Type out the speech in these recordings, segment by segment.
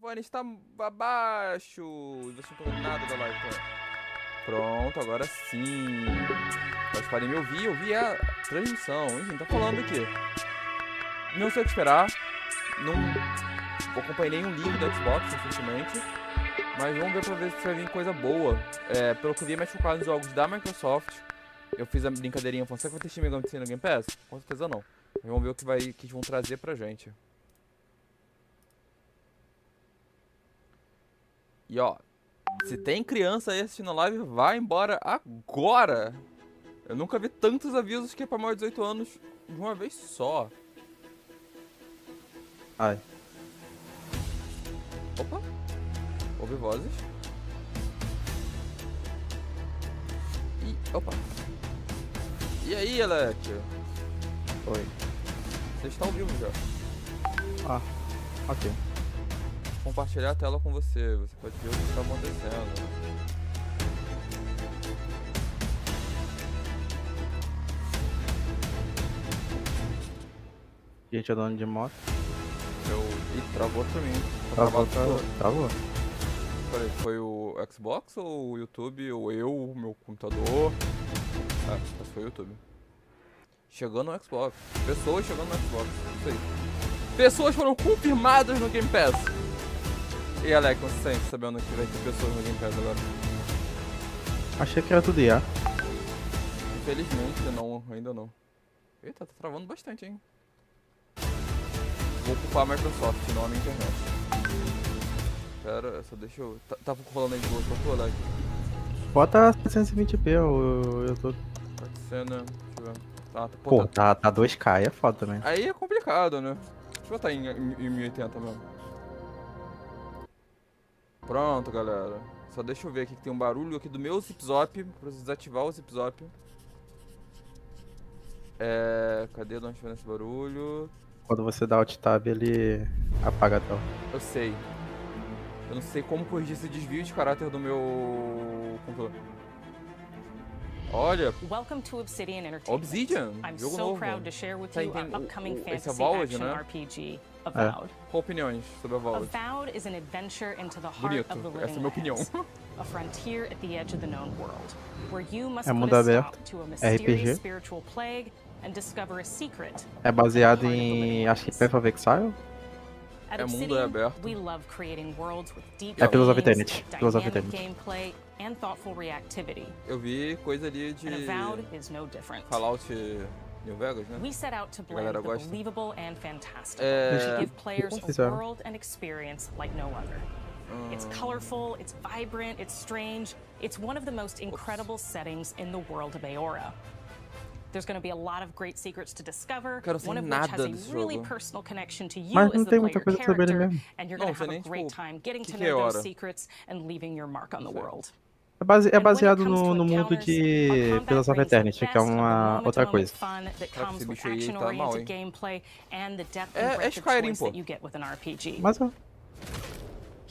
microfone está abaixo. E você não tá vendo nada da live, então. Pronto, agora sim. Vocês podem me ouvir a transmissão. Enfim, tá falando aqui. Não sei o que esperar. Não acompanhei nenhum link do Xbox recentemente. Mas vamos ver pra ver se vai vir coisa boa. Pelo que eu vi, é mais focado nos jogos da Microsoft. Eu fiz a brincadeirinha falando, será que vai ter shin, megami no Game Pass? Com certeza não. Mas vamos ver o que eles vão trazer pra gente. E ó, se tem criança aí assistindo a live, vai embora agora! Eu nunca vi tantos avisos que é pra maior de 18 anos de uma vez só. Ai. Opa! Ouve vozes. E. Opa! E aí, Alec? Oi. Você está ao vivo já. Ah, ok. Compartilhar a tela com você. Você pode ver o que está acontecendo. Gente andando de moto. Ih, travou pra mim. Travou. Peraí, foi o Xbox ou o YouTube? Ou eu, o meu computador? Mas foi o YouTube. Chegando no Xbox. Pessoas chegando no Xbox. Isso aí. Pessoas foram confirmadas no Game Pass. E Alec, você sente sabendo que vai ter pessoas no Game Pass agora? Achei que era tudo IA. Infelizmente, não, ainda não. Eita, tá travando bastante, hein? Vou ocupar a Microsoft, não a minha internet. Pera, só deixa eu... Tá rolando aí de boa, tô Alec. Bota 720p o YouTube. Pode ser, né? Deixa eu ver. Pô, tá 2K aí é foda também. Aí é complicado, né? Deixa eu botar em 1080 mesmo. Pronto, galera. Só deixa eu ver aqui que tem um barulho aqui do meu zip-zop. Preciso desativar o zip-zop. Cadê de onde foi esse barulho? Quando você dá alt-tab, ele apaga a tela. Eu sei. Eu não sei como corrigir esse desvio de caráter do meu computador. Olha, Welcome to Obsidian Entertainment. Obsidian, I'm jogo so novo. proud to share with Tá you our entendendo? upcoming Esse é fantasy Avowed, action né? RPG, Avowed. Qual opiniões sobre a Avowed? Avowed is an adventure into the heart Bonito, of the essa é a living minha opinião. lands, a frontier at the edge of the known world, where you must É put mundo a aberto, stop to a mysterious RPG. spiritual plague and discover a secret. É baseado em, acho que Path of Exile? At É mundo Obsidian, aberto. we love creating worlds with deep É Pillars of themes, Eternity. Pillars of dynamic Eternity. gameplay, and thoughtful reactivity. Eu vi coisa ali de And Avowed is no different. Fallout New Vegas, né? We set out to A galera blend the gosta. believable and fantastical, É... to give players Como a fizeram? world and experience like no other. It's colorful, it's vibrant, it's strange. It's one of the most incredible settings in the world of Aora. There's going to be a lot of great secrets to discover, Quero saber one of which nada has a desse really jogo. personal connection to you Mas não as the tem muita player coisa sobre ele character, mesmo. and you're Não, going to sei have a nem, great tipo, time getting to que é know those Aora? secrets and leaving your mark on the world. É baseado no mundo de Pillars of Eternity, que é uma outra coisa. Caraca, esse bicho aí tá mal, hein? É Skyrim, pô. Mas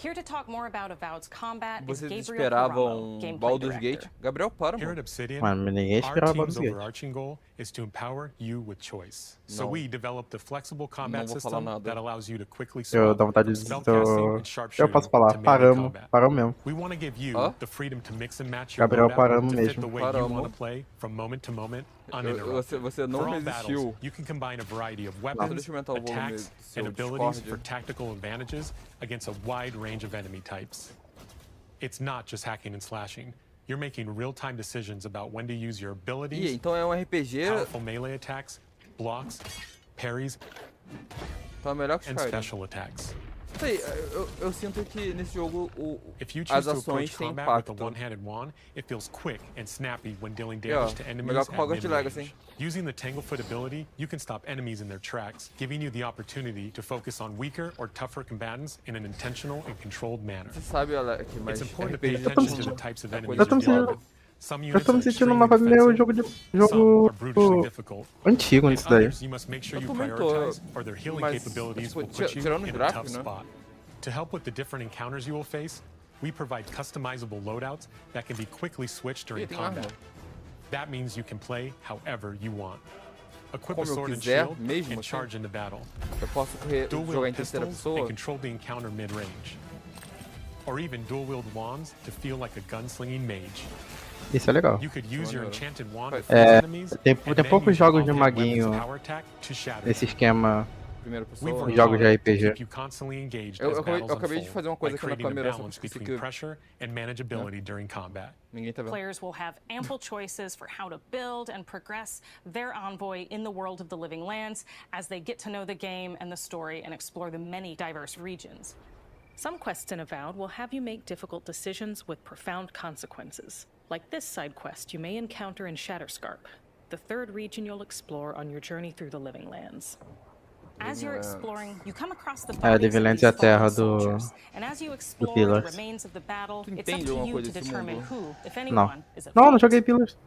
Here to talk more about Avowed's combat is Vocês Gabriel esperavam Paramo, gameplay Baldur's director. Gate? Gabriel, para, Here at mano. Obsidian, Mano, ninguém our esperava team's Baldur's Gate. overarching goal is to empower you with choice. So Não. we developed a flexible combat Não vou falar system nada. that allows you to quickly eu swap dá vontade from de dizer. spellcasting and Eu sharpshooting posso falar, to melee paramos combat. mesmo. We want to give you Hã? the freedom to mix and match your Gabriel, loadout paramos to fit mesmo. the way you Paramos. want to play from moment to moment, uninterrupted. Você não For all resistiu. battles, you can combine a variety of Deixa weapons, eu aumentar o volume attacks, do seu and abilities Discord. for tactical advantages against a wide range of enemy types. It's not just hacking and slashing. You're making real-time decisions about when to use your Ih, abilities, então é um RPG. powerful melee attacks, blocks, parries, Tá melhor que and Skyrim. special attacks. Sei, eu sinto que nesse jogo If you as choose to ações approach têm combat with a impacto. one-handed wand, it feels quick and snappy when dealing Yeah, damage to melhor enemies que at Hogwarts Legacy. mid-range. Using the Tanglefoot ability, you can stop enemies in their tracks, giving you the opportunity to focus on weaker or tougher combatants in an intentional and controlled manner. Você sabe, Alec, mas It's important to pay RPG attention to é the types of coisa enemies Eu you're tô me dealing sentindo- with. Some Eu units tô are me sentindo uma extremely vibe meio defensive, jogo some are brutally difficult. antigo And nisso daí. others, you must make sure Eu you também tô, prioritize, or their healing mas, capabilities tipo, will put you tirando os in a gráficos, tough né? spot. To help with the different encounters you will face, we provide customizable loadouts that can be quickly switched during Ih, tem arma. combat. That means you can play however you want. equip a como eu sword and quiser, shield, mesmo and assim. charge into battle. Eu posso Dual jogar wield em terceira pistols pessoa. and control the encounter mid-range. Or even dual wield wands to feel like a gunslinging mage. Isso é legal. You could use your enchanted wand to É, freeze enemies, Tem and then poucos use your jogos de offhand weapons maguinho power attack to shatter nesse them. esquema. Primeira We've pessoa. worked Jogos de hard to RPG. keep you constantly engaged Eu as acabei battles de fazer uma unfold, coisa by aqui na creating a câmera, só que eu balance esqueci between que pressure and manageability during combat. ninguém tá vendo. Players will have ample choices for how to build and progress their envoy in the world of the Living Lands as they get to know the game and the story and explore the many diverse regions. Some quests in Avowed will have you make difficult decisions with profound consequences. Like this side quest you may encounter in Shatterscarp, the third region you'll explore on your journey through the Living Lands. As you're exploring, you come across the bodies Living of Lands these é a terra fallen do- soldiers. And as you explore the Pillars. remains of the battle, Tu it's up entende to alguma you coisa to desse determine mundo? who, if Não. anyone, is at Não, não fault. joguei Pillars.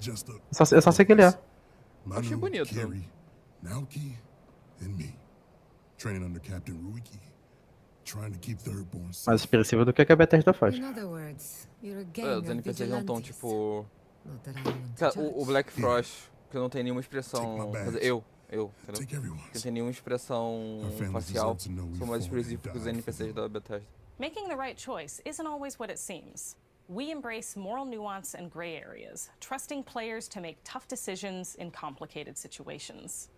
Just a Eu só sei que ele é. Achei Manu, bonito. Carrie, Naoki, and me. Training under Captain Ruiki. Trying to keep Thirdborn Mais safe. expressivo do que a Bethesda faz. In other words, you're a É, gang os of NPCs não estão vigilantes. tipo. Not that I want to Cara, judge. o Black Frost, que não tem nenhuma expressão. Take my Quer dizer, badge. eu, entendeu? Take Que everyone's. não tem nenhuma expressão Our families facial. deserve to know we São mais fought and expressivos que os died for NPCs da Bethesda. Making the right choice isn't always what it seems. We embrace moral nuance and gray areas, trusting players to make tough decisions in complicated situations.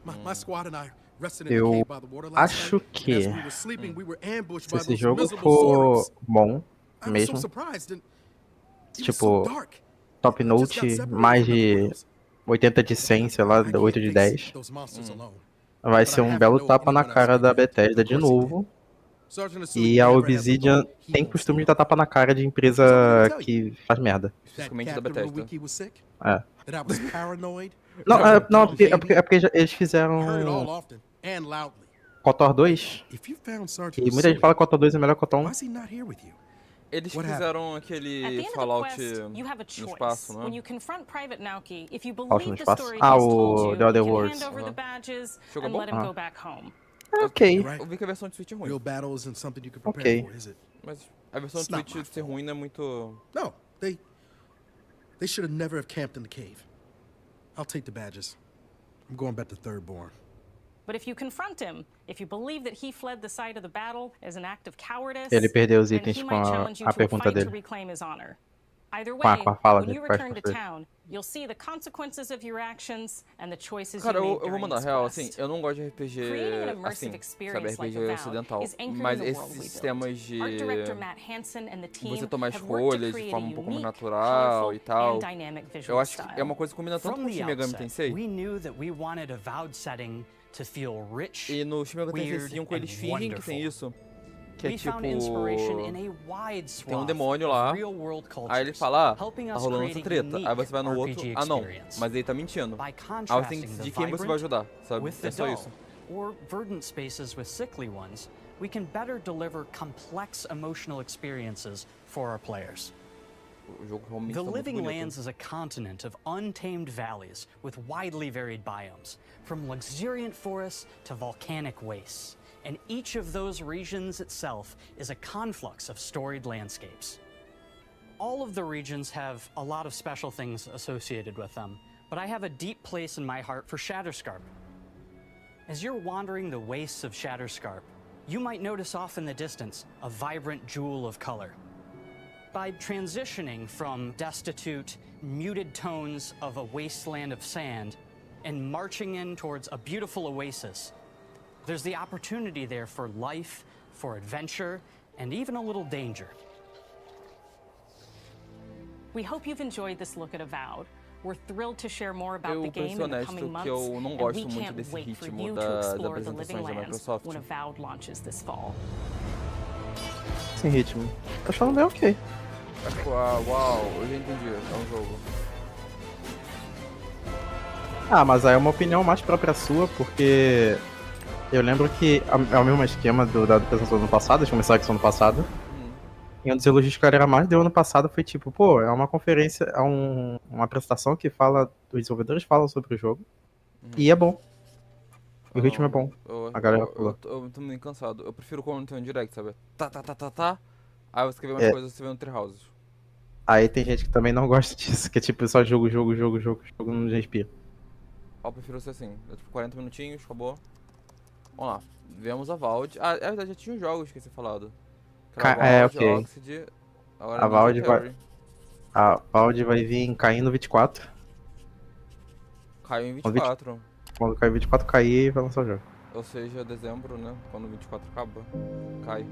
My squad and I rested in the Eu cave by the water last acho night. que As we were sleeping, we were ambushed se by esse those jogo miserable for Zorgs. bom I was so mesmo, surprised and it was tipo, so dark. top I just got note, separated mais from the de whales. 80 de 100, sei lá, I can't 8 de face 10, those monsters alone. vai But ser I um have belo to know tapa na anyone else cara may da be. Bethesda Of de course he novo. Sergeant Asuki E a never has Obsidian the thought he tem won't costume de see. dar tapa na cara de empresa So what did I tell que faz merda. That Especificamente da Captain Bethesda. Ruiki was sick? É. That I was paranoid? Não, That I was a não, dumb é baby? porque eles I heard it all fizeram often and loudly. KOTOR 2, If you found e Sergeant muita gente Asuki, fala que KOTOR 2 é melhor que KOTOR 1. why is he not here with you? Eles What fizeram At the aquele end of the Fallout quest, you have a no choice. espaço, When né? you confront Private Naoki, if you Fallout no believe the espaço? story Ah, he's o told you, The Other you can Worlds. hand over the badges Jogo and bom? let him go back home. Ok. Right. Eu vi que a versão de Switch é ruim. Real battle isn't something you can prepare Ok. for, is it? Mas a versão de It's not Switch my ser ruim não é muito. No, they should have never have camped in the cave. I'll take the badges. I'm going back to Thirdborn. But if you confront him, if you believe that he fled the site of the battle as an act of cowardice, Ele perdeu os then itens he com might challenge you a to a pergunta fight to dele. reclaim his honor. Either Com a way, fala when dele, you faz return to com town, you'll see the consequences of your actions and the choices Cara, you made eu vou during mandar this real, quest. assim, eu não gosto de RPG Creating an assim, immersive sabe, experience like RPG Avowed ocidental. is anchored Mas in the esses world we sistemas build. de Art director Matt Hansen and the team você tomar have worked to escolhas de create forma a um pouco mais unique, natural colorful, e tal. and dynamic Eu visual acho que é style. uma coisa que combina tanto From com o the Shin Megami outset, Tensei. we knew that we wanted Avowed setting to feel rich, E no Shin Megami Tensei weird, 5 eles and fingem que tem wonderful. isso. Que é We tipo. found inspiration in a wide Tem um swath demônio lá. of real-world cultures, Aí ele fala, ah, helping tá us rolando create essa a treta. Aí unique você vai no outro, RPG ah não, experience. mas ele tá mentindo. By Aí você tem que contrasting the decidir quem você vai ajudar, sabe? with the É só dull, isso. or verdant spaces with sickly ones, we can better deliver complex emotional experiences for our players. O jogo realmente The tá muito Living bonito. Lands is a continent of untamed valleys with widely varied biomes, from luxuriant forests to volcanic wastes. And each of those regions itself is a conflux of storied landscapes. All of the regions have a lot of special things associated with them, but I have a deep place in my heart for Shatterscarp. As you're wandering the wastes of Shatterscarp, you might notice off in the distance a vibrant jewel of color. By transitioning from destitute, muted tones of a wasteland of sand and marching in towards a beautiful oasis, there's the opportunity there for life, for adventure, and even a little danger. We hope you've enjoyed this look at Avowed. We're thrilled to share more about Eu, the pra game ser in the honesto, coming que months, eu não and gosto we muito can't desse wait for ritmo you to das explore the Living apresentações da Lands Microsoft. when Avowed launches this fall. Sem ritmo. Tô achando bem ok. Tipo, ah, uau, eu já entendi, é um jogo. Ah, mas aí é uma opinião mais própria sua, porque eu lembro que é o mesmo esquema da apresentação do ano passado, eles começaram aqui no ano passado. E um dos elogios que a galera mais deu ano passado foi tipo, pô, é uma conferência, é uma apresentação que fala, os desenvolvedores falam sobre o jogo, e é bom. O ritmo é bom. A galera falou. Eu tô meio cansado. Eu prefiro quando tem um direct, sabe? Tá. Aí você quer ver mais coisas, você vê no Treehouse. Aí tem gente que também não gosta disso, que é tipo só jogo, não respira. Eu prefiro ser assim. É tipo 40 minutinhos, acabou. Vamos lá. Vemos a Valde. Ah, é verdade, já tinha os jogos, esqueci de falar. Ok. Oxide, agora A Valde Ninja vai... Theory. A Valde vai vir caindo 24. Caiu em 24. Quando cair 24, cair e vai lançar o jogo. Ou seja, dezembro, né? Quando 24 acaba, cai.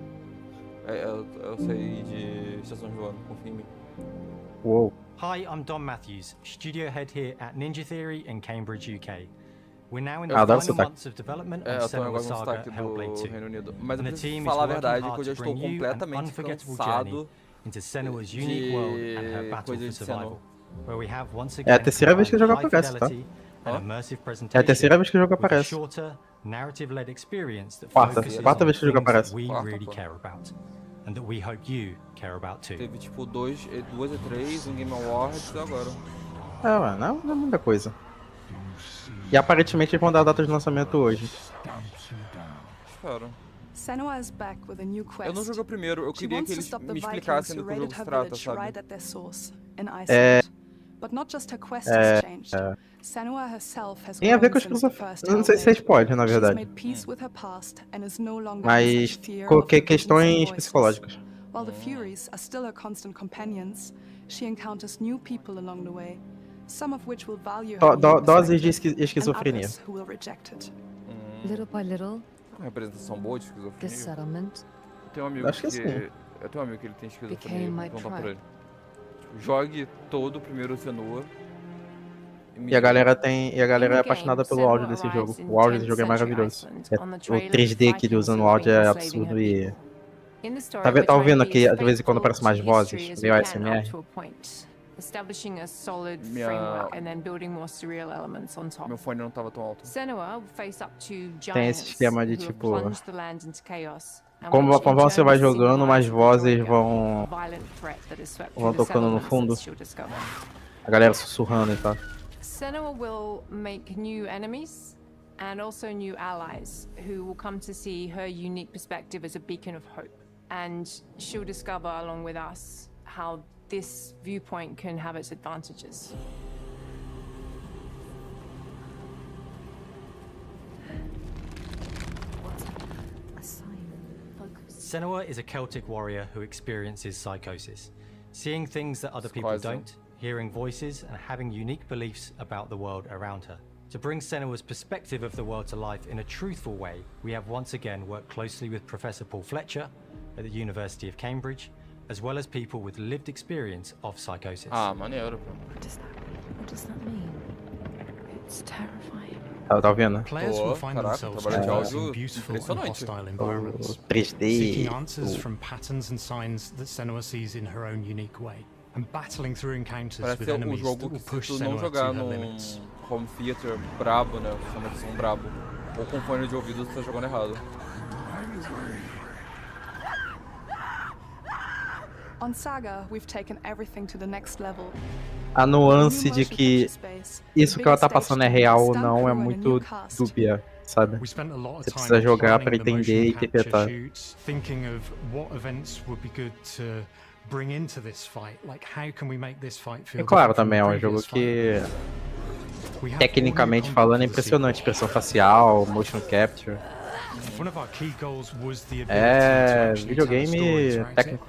Eu sei de estações do ano, confia em mim. Uou. Hi, I'm Don Matthews, studio head here at Ninja Theory in Cambridge, UK. We're now in the Adoro final sotaque. months of development Eu on tô Senua agora no Saga sotaque Hellblade do 2. Reino Unido. Mas eu And the preciso team is falar a working verdade, que hard eu já to estou bring you an completamente unforgettable cansado journey into Senua's unique world and her de battle for coisas de Senua. survival, where we have once É a again terceira vez que o jogo combined aparece, high tá? fidelity and immersive É a presentation terceira vez que o jogo with a aparece. shorter, narrative-led experience that Quarta. focuses Quarta on vez que o jogo things that aparece. we Quarta, really pô. care about and that we hope you care about too. Teve tipo 2 E3, um Game Awards e agora. Ué, não é muita coisa. E aparentemente eles vão dar a data de lançamento hoje. Espero. Senua is back with a new quest. Eu não joguei o primeiro, eu She queria wants que to eles stop the me Vikings explicassem who do que o jogo raided se her trata, village sabe? right at their source, in Iceland. But not just her quest has changed. Senua herself has Tem a ver grown com since the os first Eu não sei se é Hellblade. spoiler, na She's verdade. made peace with her past and is no longer in Mas such fear of coloquei the visions and questões voices. psicológicas. While the Furies are still her constant companions, she encounters new people along the way, some of which will value her unique Doses de perspective, and esquizofrenia. others who will reject it. Little by little, Uma representação boa de this esquizofrenia. settlement Eu tenho um amigo Acho que sim. Eu tenho um amigo que ele tem esquizofrenia, became vou my perguntar pra tribe. ele. Tipo, jogue todo o primeiro Senua. E a galera é apaixonada pelo áudio desse jogo. O áudio desse jogo é maravilhoso. O 3D que ele usa no áudio é absurdo e... Tá ouvindo aqui, de vez em quando aparecem mais vozes, meio ASMR? Establishing a solid Minha- framework and then building more surreal elements on top. Meu fone não tava tão alto. Senua will face up to Tem esse giants esquema de who have tipo... plunged the land into chaos, and Conforme which in você turn vai has jogando, mais symbolized the vozes Troika, vão... a violent threat that has swept vão through the tocando no settlements fundo. that she'll discover. A galera sussurrando e tal. Senua will make new enemies and also new allies who will come to see her unique perspective as a beacon of hope. And she'll discover, along with us, how this viewpoint can have its advantages. a sign. Focus. Senua is a Celtic warrior who experiences psychosis, seeing things that other people quase. don't, hearing voices, and having unique beliefs about the world around her. To bring Senua's perspective of the world to life in a truthful way, we have once again worked closely with Professor Paul Fletcher at the University of Cambridge, as well as people with lived experience of psychosis. Ah, maneiro, pô. What does that mean? It's terrifying. Tá ouvindo? Players Pô, will find caraca, themselves trabalho de traversing áudio beautiful and impressionante. hostile O environments, 3D... seeking answers from patterns and signs that Senua sees in her own unique way, and battling through encounters Parece with ser um enemies that jogo will que push se tu não Senua jogar to her num limits. home theater brabo, né? Chama de som brabo. Ou com fone de ouvido, você tá jogando errado. On Saga, we've taken everything to the next level. A nuance de que isso que ela tá passando é real ou não é muito dúbia, sabe? We spent a lot of Você time precisa jogar pra planning the entender e motion capture interpretar. shoots, thinking of what events would be good to bring into this fight. Like, how can we make this fight feel E claro, different from também the é um jogo previous fight? que, We have tecnicamente all new falando, é content for the impressionante. sequel. Expressão facial, motion capture. One of our key goals was the ability to É actually tell a story videogame throughout it. técnico.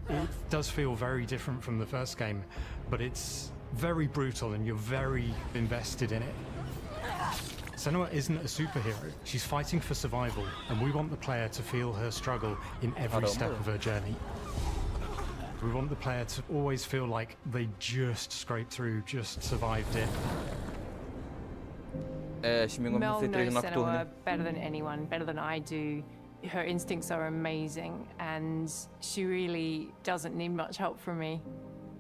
It does feel very different from the first game, but it's very brutal and you're very invested in it. Senua isn't a superhero. She's fighting for survival, and we want the player to feel her struggle in every step of her journey. We want the player to always feel like they just scraped through, just survived it. É, Shin Megami Mel Tensei 3 knows Nocturne. Senua better than anyone, better than I do. Her instincts are amazing, and she really doesn't need much help from me.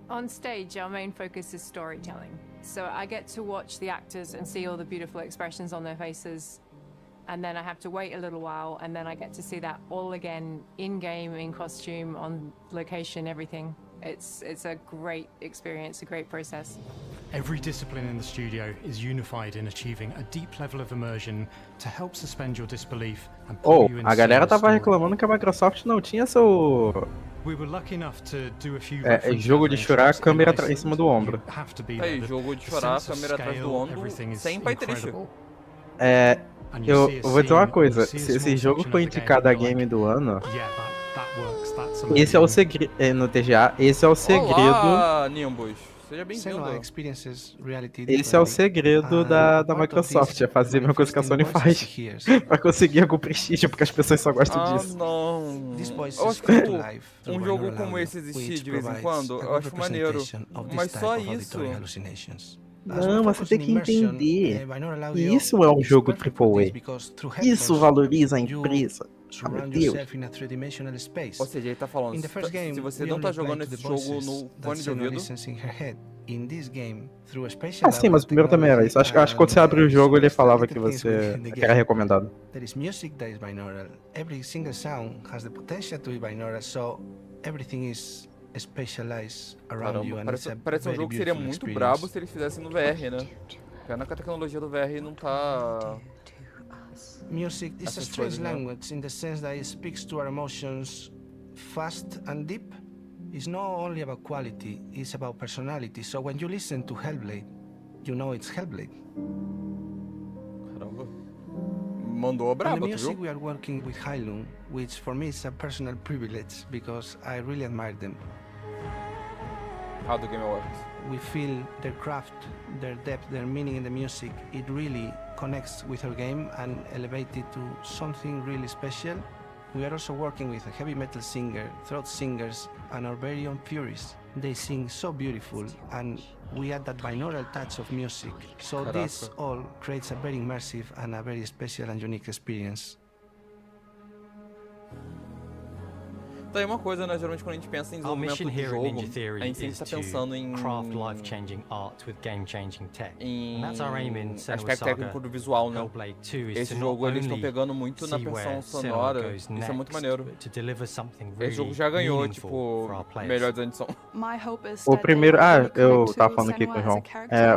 On stage, our main focus is storytelling. So I get to watch the actors and see all the beautiful expressions on their faces. And then I have to wait a little while, and then I get to see that all again in-game, in costume, on location, everything. It's a great experience, a great process. Every discipline in the studio is unified in achieving a deep level of immersion to help suspend your disbelief and pull Oh, you a into galera the tava story. reclamando que a Microsoft não tinha We were lucky enough to do a few É jogo de chorar, câmera em cima do ombro. Aí, jogo de chorar, câmera atrás do ombro, sem pai triste. Eu vou dizer uma coisa, se esse jogo foi indicado a game do ano, esse é o segredo, no TGA, esse é o segredo... Olá, Nimbus, seja bem-vindo. Esse é o segredo da Microsoft, é fazer a mesma coisa que a Sony faz, pra conseguir algum prestígio, porque as pessoas só gostam disso. Não. Eu acho que um jogo como esse existir de vez em quando, eu acho maneiro, mas só isso... Não, mas você tem que entender. Isso é um jogo AAA. Isso valoriza a empresa. Ah, meu Deus. Ou seja, ele tá falando, se você não tá jogando esse jogo no fone de ouvido... Ah, sim, mas o primeiro também era isso. Acho que quando você abre o jogo, ele falava que que era recomendado. Caramba, parece um jogo que seria muito brabo se eles fizessem no VR, né? Pena que a tecnologia do VR não tá... Music is a strange language in the sense that it speaks to our emotions fast and deep. It's not only about quality, it's about personality. So when you listen to Hellblade, you know it's Hellblade. Caramba. Mandou brabo, the music we are working with Heilung, which for me is a personal privilege because I really admire them. How the game works. We feel their craft, their depth, their meaning in the music. It really connects with our game and elevates it to something really special. We are also working with a heavy metal singer, throat singers, and our very own Furies. They sing so beautiful, and we add that binaural touch of music. So this all creates a very immersive and a very special and unique experience. Tá aí uma coisa, né? Geralmente quando a gente pensa em desenvolvimento de jogo, a gente sempre tá pensando em aspecto técnico do visual, né? Esse jogo eles estão pegando muito na versão sonora, isso é muito maneiro. Esse jogo já ganhou, tipo, melhor design de som. O primeiro... Ah, eu tava falando aqui com o João.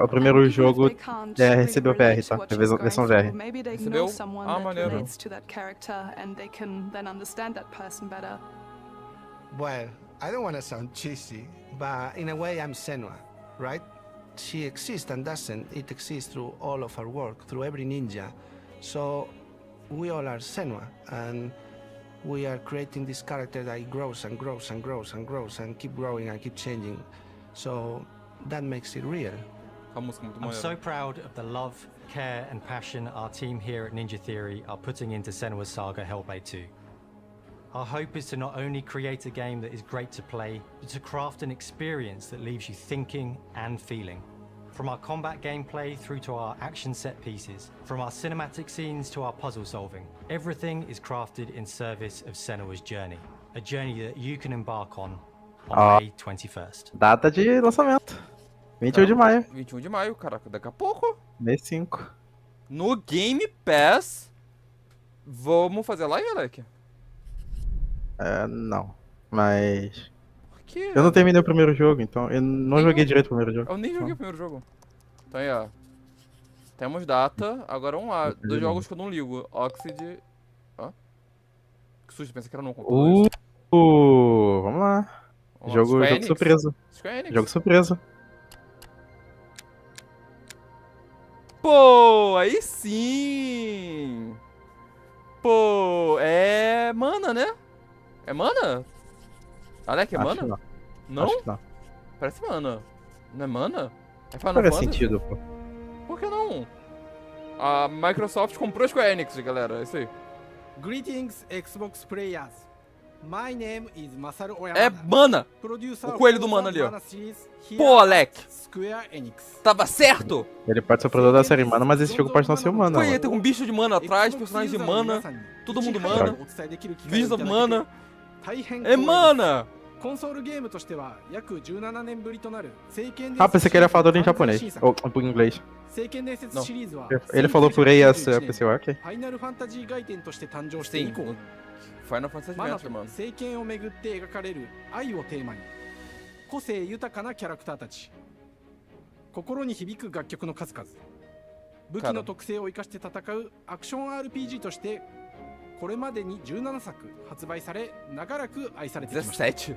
O primeiro jogo recebeu VR, tá? Versão VR. Recebeu? Ah, maneiro. Well, I don't want to sound cheesy, but in a way I'm Senua, right? She exists and doesn't. It exists through all of our work, through every ninja. So we all are Senua, and we are creating this character that grows and grows and grows and grows and keep growing and keep changing. So that makes it real. I'm so proud of the love, care and passion our team here at Ninja Theory are putting into Senua's Saga Hellblade 2. Our hope is to not only create a game that is great to play, but to craft an experience that leaves you thinking and feeling. From our combat gameplay through to our action set pieces, from our cinematic scenes to our puzzle solving, everything is crafted in service of Senua's journey. A journey that you can embark on May 21st. Data de lançamento. 21 de maio. 21 de maio, caraca, daqui a pouco. Mês 5. No Game Pass. Vamos fazer live, Alec? Não, mas... Por quê? Eu não terminei o primeiro jogo, então eu não joguei direito o primeiro jogo. Eu nem joguei o primeiro jogo. Então aí, ó. Temos data, agora vamos lá. 2 jogos que eu não ligo. Oxide... Hã? Que susto, pensei que era no computador. Vamos lá. Jogo surpresa. Jogo surpresa. Pô, aí sim! Pô, é mana, né? É mana? Alec, é mana? Não. Não? Acho que não. Parece mana. Não é mana? É Final Faz Fantasy? sentido, pô. Por que não? A Microsoft comprou a Square Enix, galera. É isso aí. Greetings, Xbox players. My name is Masaru Oyama. É mana! O coelho do mana ali, ó. Pô, Alec! Tava certo! Ele pode ser o produtor da série mana, mas esse jogo pode não ser humano. Pô, ia ter um bicho de mana atrás, personagem de mana, todo mundo mana, Visa do mana. É mana! Ah, pensei que ele ia falar em japonês. Ou em inglês. Não. Ele falou por aí essa pessoa, ok? Sim, Final Fantasy Adventure, mano. 政権をめぐって描かれる愛をテーマに個性豊かなキャラクターたち心に響く楽曲の数々武器の特性を生かして戦うアクション RPG としてこれまでに17作発売され、長らく愛されてきました。17.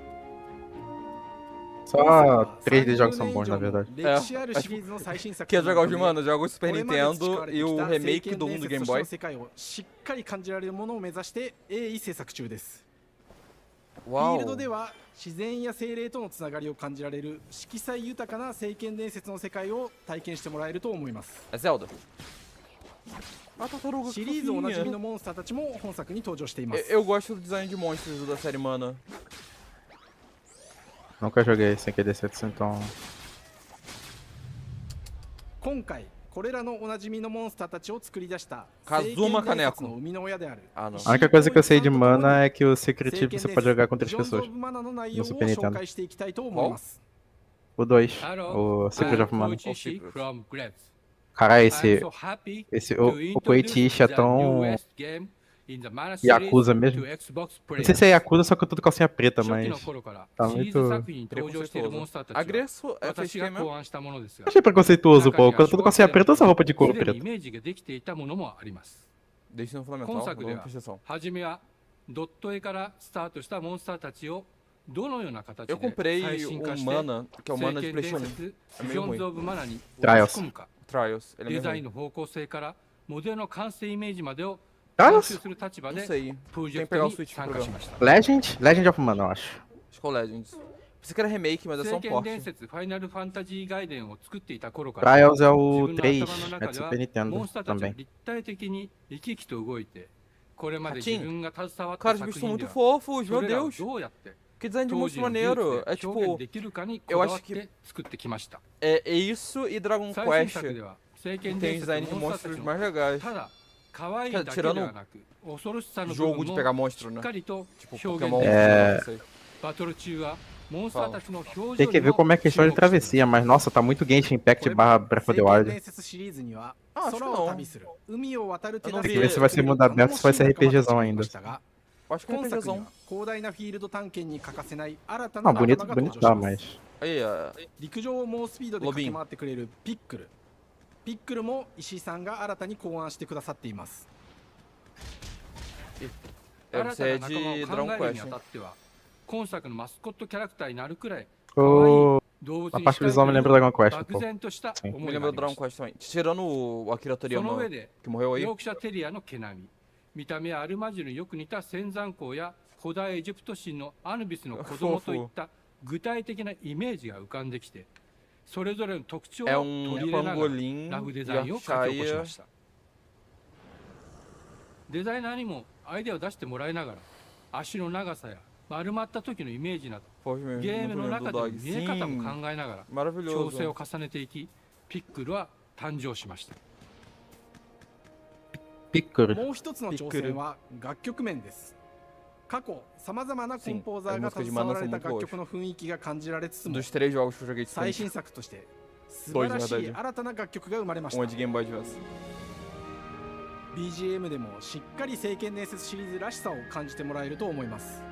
Só 3D jogos são bons, na verdade. Quer jogar os, mano, joga o Super Nintendo e o remake do 1 do Game Boy. しっかり感じられるものを目指して鋭意制作中です。フィ Uau. ールドでは自然や精霊とのつながりを感じられる色彩豊かな聖剣伝説の世界を体験してもらえると思います。É Zelda. Ah, tartaruga, シリーズおなじみのモンスターたちも本作に登場しています。 Eu gosto do design de monstros da série Mana. Nunca joguei sem querer ser então. 今回これらのおなじみのモンスターたちを作り出した Kazuma Kaneko. の生みの親である Ah, não. A única coisa que eu sei de mana é que o Secret você pode jogar com 3 pessoas. の内容 No を Super 紹 Nintendo. 介していきたいと思います。 O 2, o Secret of Mana. from Grabs. Cara, I'm so happy to o Koichishi é introduce tão the newest game in the Mana Yakuza series mesmo. to Xbox Não players. sei se é Yakuza, só que eu tô de calcinha preta, 初期 mas の頃から tá シリーズ muito... 作品に登場しているモンスターたちは Agressor é 私が fake 考 mesmo? 案したものですが Achei preconceituoso, pô. Quando eu tô de calcinha preta, eu uso roupa de couro すでに preta. イメージができていたものもあります Deixa no 今 fundamental, 作で vamos は prestar atenção. 初めはドット絵からスタートしたモンスターたちをどのような形で Eu comprei 最新化 um して Mana, que é o 聖 Mana de 剣 PlayStation 伝 1. 説 É ビ meio ヨンズ・ ruim. オブ・マナに Trials 落とし込むか Trials, ele é デ meio ザ ruim. インの方向性からモデルの完成イメージまでを Trials? 監修する立場 Não で sei. プロジ Tem ェ que ク pegar ト o に Switch 参 pra 加し jogar. ました Legend of Mana, eu acho. Acho que é o Legends. Pensei que era remake, mas é só 聖 um 剣 port. 伝説ファイナルファンタジー外伝を作っていた頃から Trials é 自 o 分の 3, 頭の é 中 de では Super モン Nintendo スターたちは também. 立体的に生き生きと動いてこれまで Patinho. 自分が携わっ Cara, た os 作 bichos são 品で muito は fofos, そ meu れらを Deus. どうやって Que design de 当時 monstro の技術 maneiro. É で表 tipo, 現できるかにこ eu だわ acho っ que て作ってきました é isso e Dragon 最新 Quest 作では聖剣 tem 伝説 design の de モンスターた monstros ちの mais legais. ただ可愛いだけではなく恐ろしさの部 Jogo 分 de も pegar し monstro, っ né? かりと Tipo 表 Pokémon. 現でき É... não sei. バトル中はモンスターたちの表情 Tem que に ver も como é a questão de 注目しています travessia, mas nossa, tá muito Genshin Impact barra Breath of the 聖剣 Wild. 伝説シリーズには Ah, acho que 空を não. 旅する海を渡る手 Eu não 助 vi. け Tem que ver se vai ser mundo aberto ou se vai ser RPGzão ainda. Acho que é 今作に RPGzão. は広大なフィールド探検に欠かせない新た Não, な仲間 bonito, が bonito 登場 tá, します mas... Aí, 陸上を猛スピードで駆け回ってくれるピックル。ピックルも石井さんが新たに考案してくださっています。 deve 新た ser な de 仲間を考 Dragon えるにあ Quest. たっては今作のマスコットキャラクターになるくらい O... 動物 A に parte したい visual と me いう lembra Dragon Quest, 漠 pô. 然とした Sim. 思 Me いがあ lembra り do ま Dragon した Quest também. Tirando o Akira その Toriyama, 上で que morreu aí. ヨークシャテリアの毛並み見た目はアルマジルによく似た仙山港や古代エジプト神のアヌビスの子供といった具体的なイメージが浮かんできてそれぞれの特徴を É 取り入れながら pangolim ラフデ e ザインを書き起こし Archaia. ましたデザイナーにもアイデアを出してもらいながら足の長さや丸まった時のイメージなど Pô, mesmo, ゲーム muito の lindo 中 do での dog. 見え方も Sim. 考えながら調整 Maravilhoso. を重ねていきピックルは誕生しました Piccolo. もう一つの挑戦は楽曲面です。過去さまざまなコンポーザーが携わられた楽曲の雰囲気が感じられつつも Dos 3 jogos que eu joguei de 最 Switch, 新作として素晴らしい verdade. 新たな楽曲が生まれまし um た é de Game Boy Advance. BGM でもしっかり聖剣伝説シリーズらしさを感じてもらえると思います。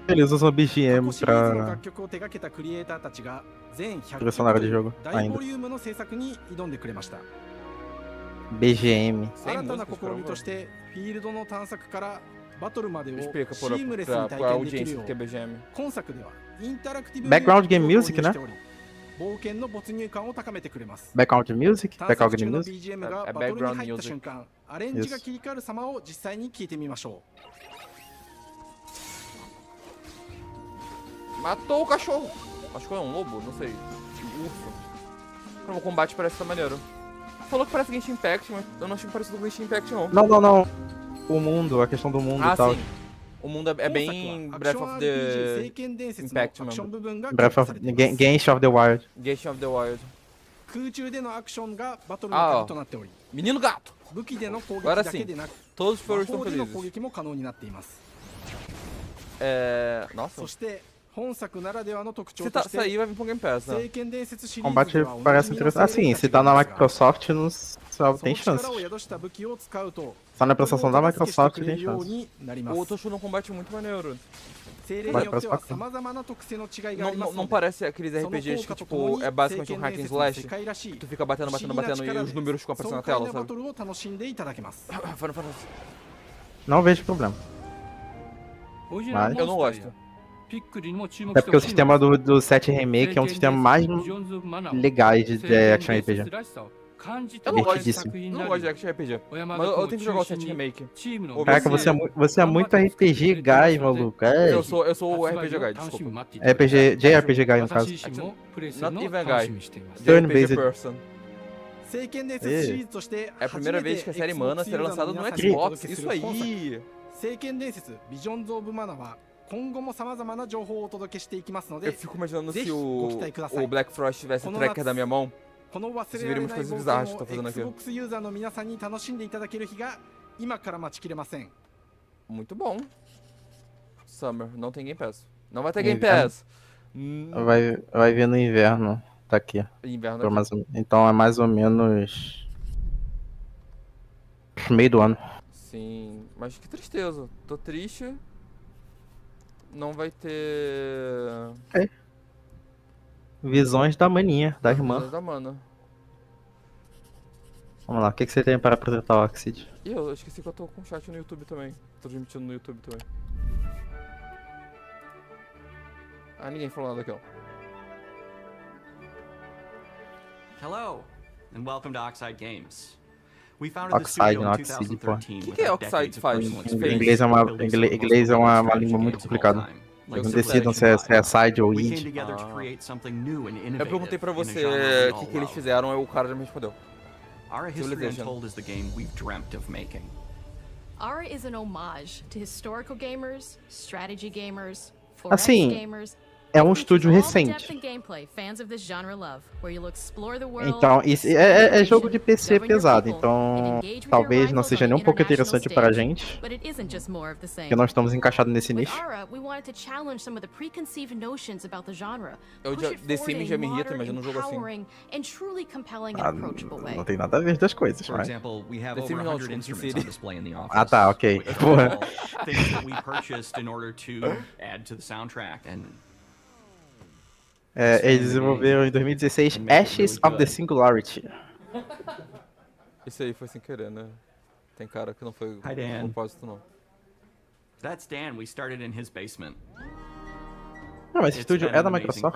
Eles usam 過 BGM 去シリーズの pra 楽曲を手掛けたクリエイターたちが全100 trilha sonora de 曲 jogo 大 ainda. ボリュームの制作に挑んでくれました BGM. 新たな試みとしてフィールドの探索からバトルまでをシ Explica ームレスに pra 体 a 験できる audiência よ que é う BGM. 今作ではインタラクティブ Background game music ね冒険の没入感を高めてくれます Background music? 探索 Background 中の music? BGM がバトルに入った瞬間アレンジが切り替わる様を実際に聞いてみましょ Matou o cachorro! Acho que é um lobo, não sei. Urso. Cara, o combate parece que tá maneiro. Falou que parece Genshin Impact, mas eu não achei parecido com Genshin Impact, não. Não, não, não. O mundo, a questão do mundo Ah, e tal. sim. O mundo é bem Breath of the Impact mesmo. Breath of... Genshin of the Wild. Genshin of the Wild. 空中でのアクションがバトルの鍵となっており Menino gato! 武器での攻撃 Agora だけ sim. でなく Todos os 魔 furries estão 法での攻 felizes. 撃も可能になっています Nossa. そして本作ならではの特徴 Se と tá, して sair vai vir pro Game Pass, né? 聖剣伝説シリーズ Combate ではおな parece じみの interessante. 精霊 Assim, た se ち tá が na いますが Microsoft, não sabe, そ tem の力 chance. を宿した武器を使うと Só na prestação da お助けして Microsoft くれ tem るよう chance. になりま Pô, す tô achando um combate muito maneiro. 精霊によっては様々な特性の違いがあります Não ので parece aqueles RPGs que, tipo, é basicamente um hack and slash. 世界らしい Tu fica batendo, batendo, batendo e os números ficam 爽 aparecendo na 快 tela, なバ sabe? トルを楽しんでいただけます Final Fantasy. Não vejo problema. Mas... Eu não gosto. É porque o sistema do 7 Remake é um sistema mais legais de Action RPG. Eu não gosto de Action RPG. Mas eu tenho que jogar o 7 Remake. Caraca, você é muito RPG guy, maluco. É. Eu sou o RPG guy, desculpa. JRPG guy, no caso. Not even guy. Turn-based person. É a primeira vez que a série Mana será lançada no Xbox. Isso aí. 聖剣伝説ビジョンズ・オブ・マナは今後も様々な情報をお届けしていきますので Eu fico imaginando se o Black Frost tivesse o tracker da minha mão. この忘 Vocês れられ viram な umas い coisas 冒 bizarras 険 que eu tô を fazendo aqui. Xbox ユーザーの皆さんに楽しんでいただける日が今から待ちきれません Muito bom. Summer, não tem Game Pass. Não vai ter Game Pass. Vai vir no inverno. Tá aqui. Inverno aqui. Então é mais ou menos... meio do ano. Sim, mas que tristeza. Tô triste. Não vai ter... Visões da maninha, da irmã. Visões da mana. Vamos lá, o que você tem para apresentar o Oxid? E eu esqueci que eu tô com chat no YouTube também. Tô transmitindo no YouTube também. Ah, ninguém falou nada aqui, ó. Hello, and welcome to Oxide Games. We founded the Oxide, studio in não Oxide, pô. 2013 with que a Oxide decades of faz? personal Inglês experience é uma building língua some muito of the most complicada. games of all time. Eles não decidam se é side ou We came id. together to create something new and Eu innovative perguntei pra in a você genre we o all que eles love. fizeram, e o cara já me respondeu. Our History Civilization. Untold is the game we've dreamt of making. Ara is an homage to historical gamers, strategy gamers, 4X Assim, gamers, é um estúdio all the depth recente. and gameplay fans of this genre love, where you'll explore the world, Então, isso é jogo de PC pesado, então talvez não seja nem um pouco interessante pra gente, but it isn't just more of the same. porque nós estamos encaixados nesse With nicho. Ara, we wanted to challenge some of the preconceived notions about the genre. Eu push já, it The forward Sims in já me a irrita, modern, imagina um jogo assim. empowering, and truly compelling and Ah, approachable way. não tem nada a ver das coisas, For mas... example, we have The over Sims não, 100 tipo, instruments on display in the office. Ah tá, ok. Which are all things that we purchased in order to add to the soundtrack and Eles desenvolveram em 2016 Ashes of the Singularity. Isso aí foi sem querer, né? Tem cara que não foi Hi, Dan. propósito, não. That's Dan. We started in his basement. Não, mas esse estúdio é da Microsoft?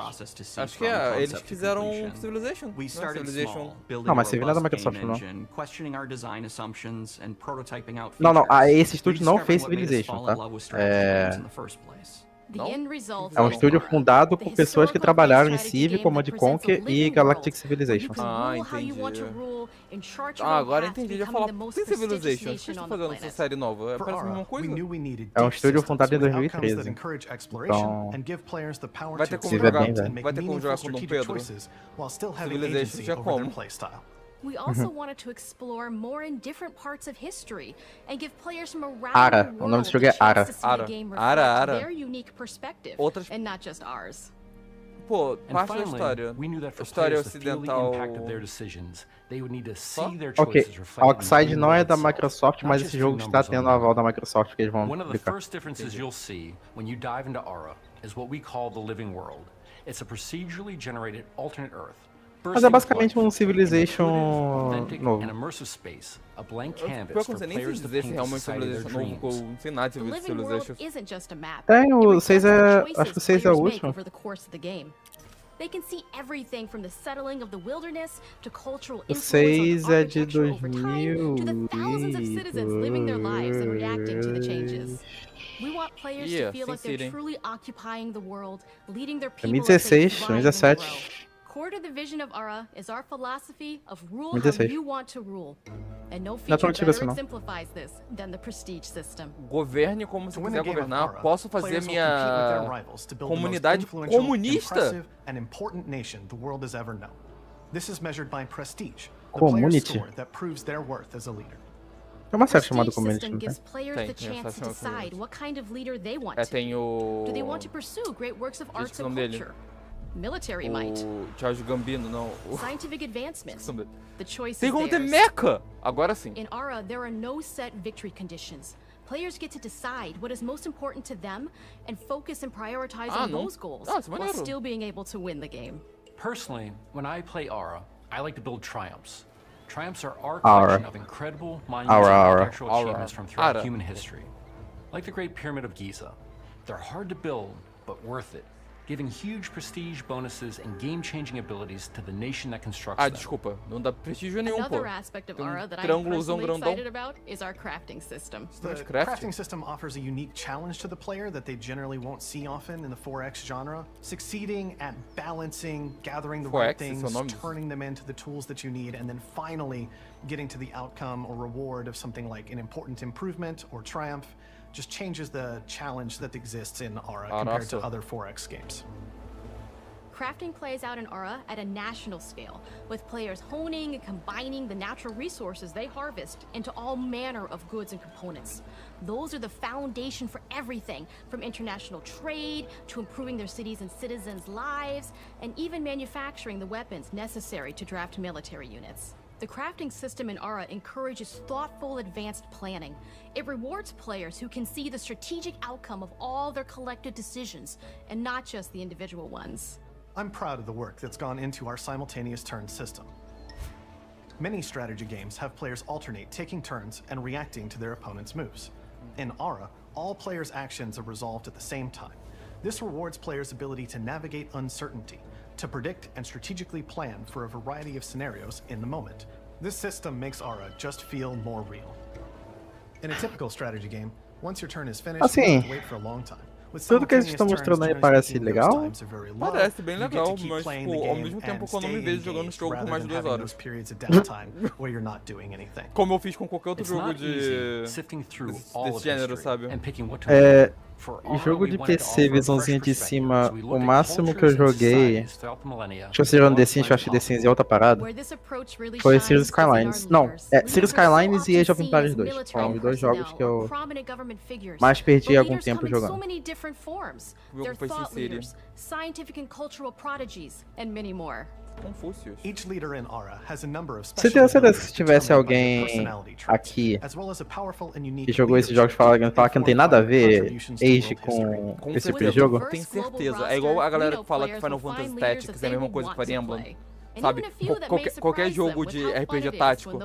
Acho que é, eles fizeram Civilization. We started small, building Não, a mas Civilization não é da robust Microsoft, game não. engine, questioning our design assumptions and prototyping out Não, features, esse estúdio não fez rediscovering what made us Civilization, fall in tá? love with strategy games in the first place. The end result É um is estúdio Ara, fundado the por pessoas que historical trabalharam em strategy Civ, game Command that presents a Conquer living e world Galactic where Civilization. you can Ah, rule how you want to entendi. rule and chart your Ah, own agora path to entendi. Eu ia becoming falar, the most tem prestigious Civilization. O que nation vocês on estão the fazendo essa planet. série nova? For Parece a Ara, mesma we coisa. knew we needed É um deep estúdio systems fundado em with outcomes that 2013. encourage exploration Então, and give players the power Vai to ter como Civ é jogar, bem velho. make vai ter como jogar meaningful com Dom strategic Pedro. choices while still having Civilization agency tinha over their como. playstyle. We also wanted to explore more in different parts of history and give players from around Ara, the o world nome do jogo é a chance Ara. to see the Ara. game Ara, reflect Ara. their unique perspective Outras- and not just ours. Pô, And parte da finally, história. we knew that A for história players to feel the ocidental. impact of their decisions, they would need to see their Ok, choices reflected in the Oxide game não é world da itself, Microsoft, not mas just esse through jogo está numbers on tendo the aval map. da Microsoft que eles vão One of the publicar. first differences you'll see when you dive into Ara is what we call the living world. It's a procedurally generated alternate Earth. Mas é basicamente um Civilization Authentic and novo. immersive space, a blank Pior canvas que eu for não sei nem players to dizer se paint the realmente society of their Civilization novo, porque dreams. eu não sei nada The de living world Civilization. isn't just a map. Tem, o It 6 reflects é... the acho que o choices 6 é o players make último. over the course of the game. They can see everything from the settling of the wilderness to cultural O influence on 6 é de architecture over time to the thousands of citizens living their lives and reacting to the 2002. changes. We want players Yeah, to feel like they're Sin City. truly occupying the world, leading their people as they 2016, thrive and 2017. grow. Core to the vision of Ara is our philosophy of rule how 2016. you want to rule. And no Não é feature tão antigo better assim, não. exemplifies this than the prestige system. Governe como se To win quiser a game of governar. Ara, Posso fazer players will compete with their minha rivals to build the most comunidade influential, comunista? impressive, and important nation the world has ever known. This is measured by prestige, the player's Community? score that proves their worth as a leader. Tem uma série chamada Prestige Community, system não tem? gives players Tem, the tem essa chance to chama decide what kind of leader they want É, to tem be. o... Do they want to pursue great works of arts Esqueci o and nome dele. culture? Military might. O Charles Gambino, não. O... Scientific advancement. Esqueci o nome dele. The choice Tem is como ter theirs. mecha! Agora sim. In Ara, there are no set victory conditions. Players get to decide what is most important to them and focus and prioritize on não. those goals Isso é while maneiro. still being able to win the game. Personally, when I play Ara, I like to build triumphs. Triumphs are our collection of incredible monumental architectural achievements from throughout human history. Like the Great Pyramid of Giza. They're hard to build, but worth it, giving huge prestige bonuses and game-changing abilities to the nation that constructs them. Desculpa, não dá prestígio nenhum, pô. Another aspect of Tem Aura that I'm triângulozão personally grandão. excited about is our crafting system. The crafting system offers a unique challenge to the player that they generally won't see often in the 4X genre. Succeeding at balancing, gathering the right things, turning them into the tools that you need, and then finally getting to the outcome or reward of something like an important improvement or triumph just changes the challenge that exists in Aura compared to other 4X games. Crafting plays out in Aura at a national scale, with players honing and combining the natural resources they harvest into all manner of goods and components. Those are the foundation for everything, from international trade to improving their cities and citizens' lives, and even manufacturing the weapons necessary to draft military units. The crafting system in Aura encourages thoughtful, advanced planning. It rewards players who can see the strategic outcome of all their collective decisions, and not just the individual ones. I'm proud of the work that's gone into our simultaneous turn system. Many strategy games have players alternate taking turns and reacting to their opponent's moves. In Aura, all players' actions are resolved at the same time. This rewards players' ability to navigate uncertainty, to predict and strategically plan for a variety of scenarios in the moment. This system makes Aura just feel more real. In a typical strategy game, once your turn is finished, you have to wait for a long time. Tudo que eles estão mostrando aí parece legal. Parece bem legal, mas tipo, ao mesmo tempo quando eu me vejo jogando esse jogo por mais de 2 horas. Como eu fiz com qualquer outro jogo desse gênero, sabe? Jogo de PC, visãozinha de cima, o máximo que eu joguei, deixa eu ser no The Sims, eu acho que The Sims é outra parada, foi Cities Skylines. Não, Cities Skylines e Age of Empires 2. Foram os 2 jogos que eu mais perdi algum tempo jogando. O jogo foi sincero. Você tem certeza que se tivesse alguém aqui que jogou esses jogos falando que não tem nada a ver Age com esse tipo de jogo? Tenho certeza. É igual a galera que fala que Final Fantasy Tactics é a mesma coisa que Fire Emblem. Sabe, qualquer jogo de RPG tático,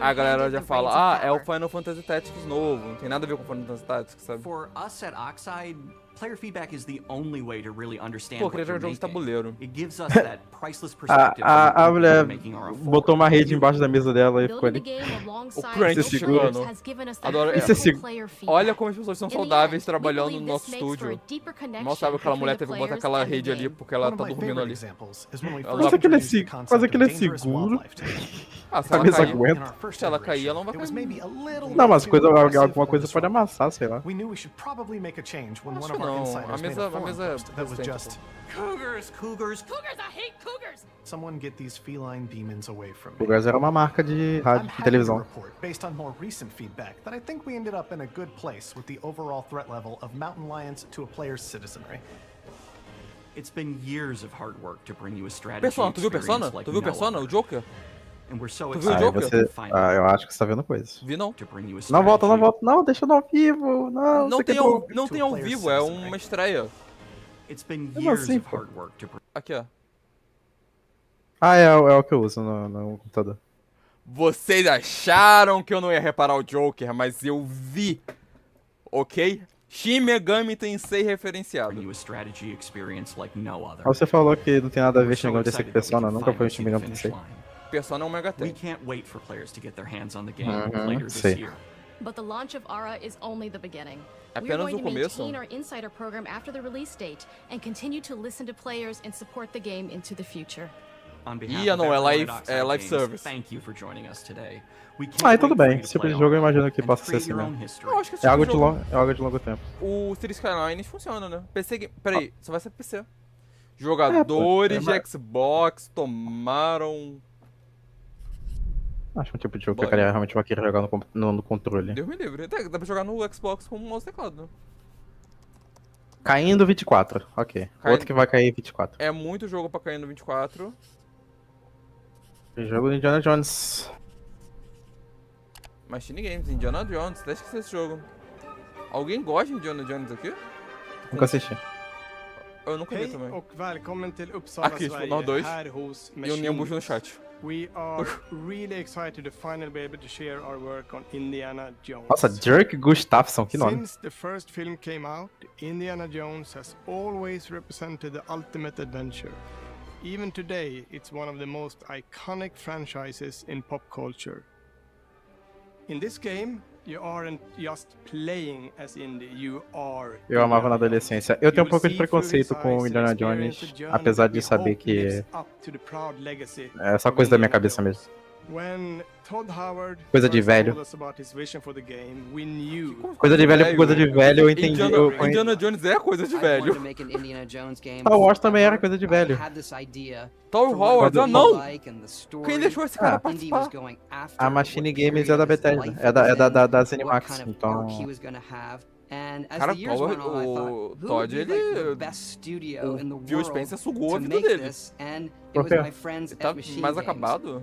a galera já fala, é o Final Fantasy Tactics novo, não tem nada a ver com Final Fantasy Tactics, sabe? For us at Oxide, player feedback is the only way to really understand what you're making. Tabuleiro. It gives us that priceless perspective a mulher botou uma rede embaixo da mesa dela e ficou ali. O crunch chegando. Adoro. Olha como as pessoas são saudáveis trabalhando no nosso estúdio. Mal sabe aquela mulher teve que botar aquela rede ali porque ela tá dormindo ali. Quase aquele é seguro. Se ela cair, aguenta. Se ela cair, ela não vai cair. Não, mas alguma coisa pode amassar, sei lá. Acho não, a mesa é just cougars, I hate cougars. Someone get these feline demons away from me. Cougars era uma marca de rádio e televisão. Based on more recent feedback, that I think we ended up in a good place with the overall threat level of mountain lions to a player's citizenry. It's been years of hard work to bring you a strategy Persona, tu viu Persona? Tu viu Persona, o Joker? Tu viu o Joker? Eu acho que você tá vendo coisa. Vi não. Não volta, não, deixa no ao vivo, não. Não tem ao vivo, é uma estreia. Assim, aqui, ó. É o que eu uso no computador. Vocês acharam que eu não ia reparar o Joker, mas eu vi, ok? Shin Megami Tensei referenciado. Você falou que não tem nada a ver Shin Megami Tensei com Persona, nunca foi Shin Megami Tensei. Persona é um Megaten. We can't wait for players to get their hands on the game later this year. But the launch of Aura is only the beginning. Apenas We're going to começo. maintain our insider program after the release date and continue to listen to players and support the game into the future. On behalf of everyone at Oxide live service. Thank you for joining us today. Tudo bem. Esse tipo de jogo eu imagino que possa ser assim, né? Acho que é algo de longo tempo. O Cities Skylines funciona, né? PC, peraí, só vai ser PC. Jogadores de Xbox tomaram... Acho um tipo de jogo que eu realmente vai querer jogar no controle. Deus me livre. Dá pra jogar no Xbox com o mouse e teclado, né? Caindo 24, ok. Outro que vai cair 24. É muito jogo pra cair no 24. Jogo do Indiana Jones. Machine Games, Indiana Jones, até esqueci esse jogo. Alguém gosta de Indiana Jones aqui? Nunca assisti. Eu nunca vi também. Och välkommen till Uppsala, aqui, Sverige, nós dois. här hos E o Nimbus no chat. We are really excited to finally be able to share our work on Indiana Jones. Nossa, Dirk Gustafsson, que nome. Since the first film came out, Indiana Jones has always represented the ultimate adventure. Even today, it's one of the most iconic franchises in pop culture. In this game, you aren't just playing as Indy, you are. Eu amava na adolescência. Eu tenho um pouco de preconceito com o Indiana Jones, apesar de saber que é só coisa da minha cabeça mesmo. Coisa de velho. Coisa de velho, coisa de velho, eu entendi. Indiana Jones é coisa de velho. Star Wars também era coisa de velho. Star Wars, não! Quem deixou esse cara participar? A Machine Games é da Bethesda, da Zenimax, então... Cara, o Todd, ele... O Phil Spencer sugou a vida dele. Por quê? Ele tá mais acabado?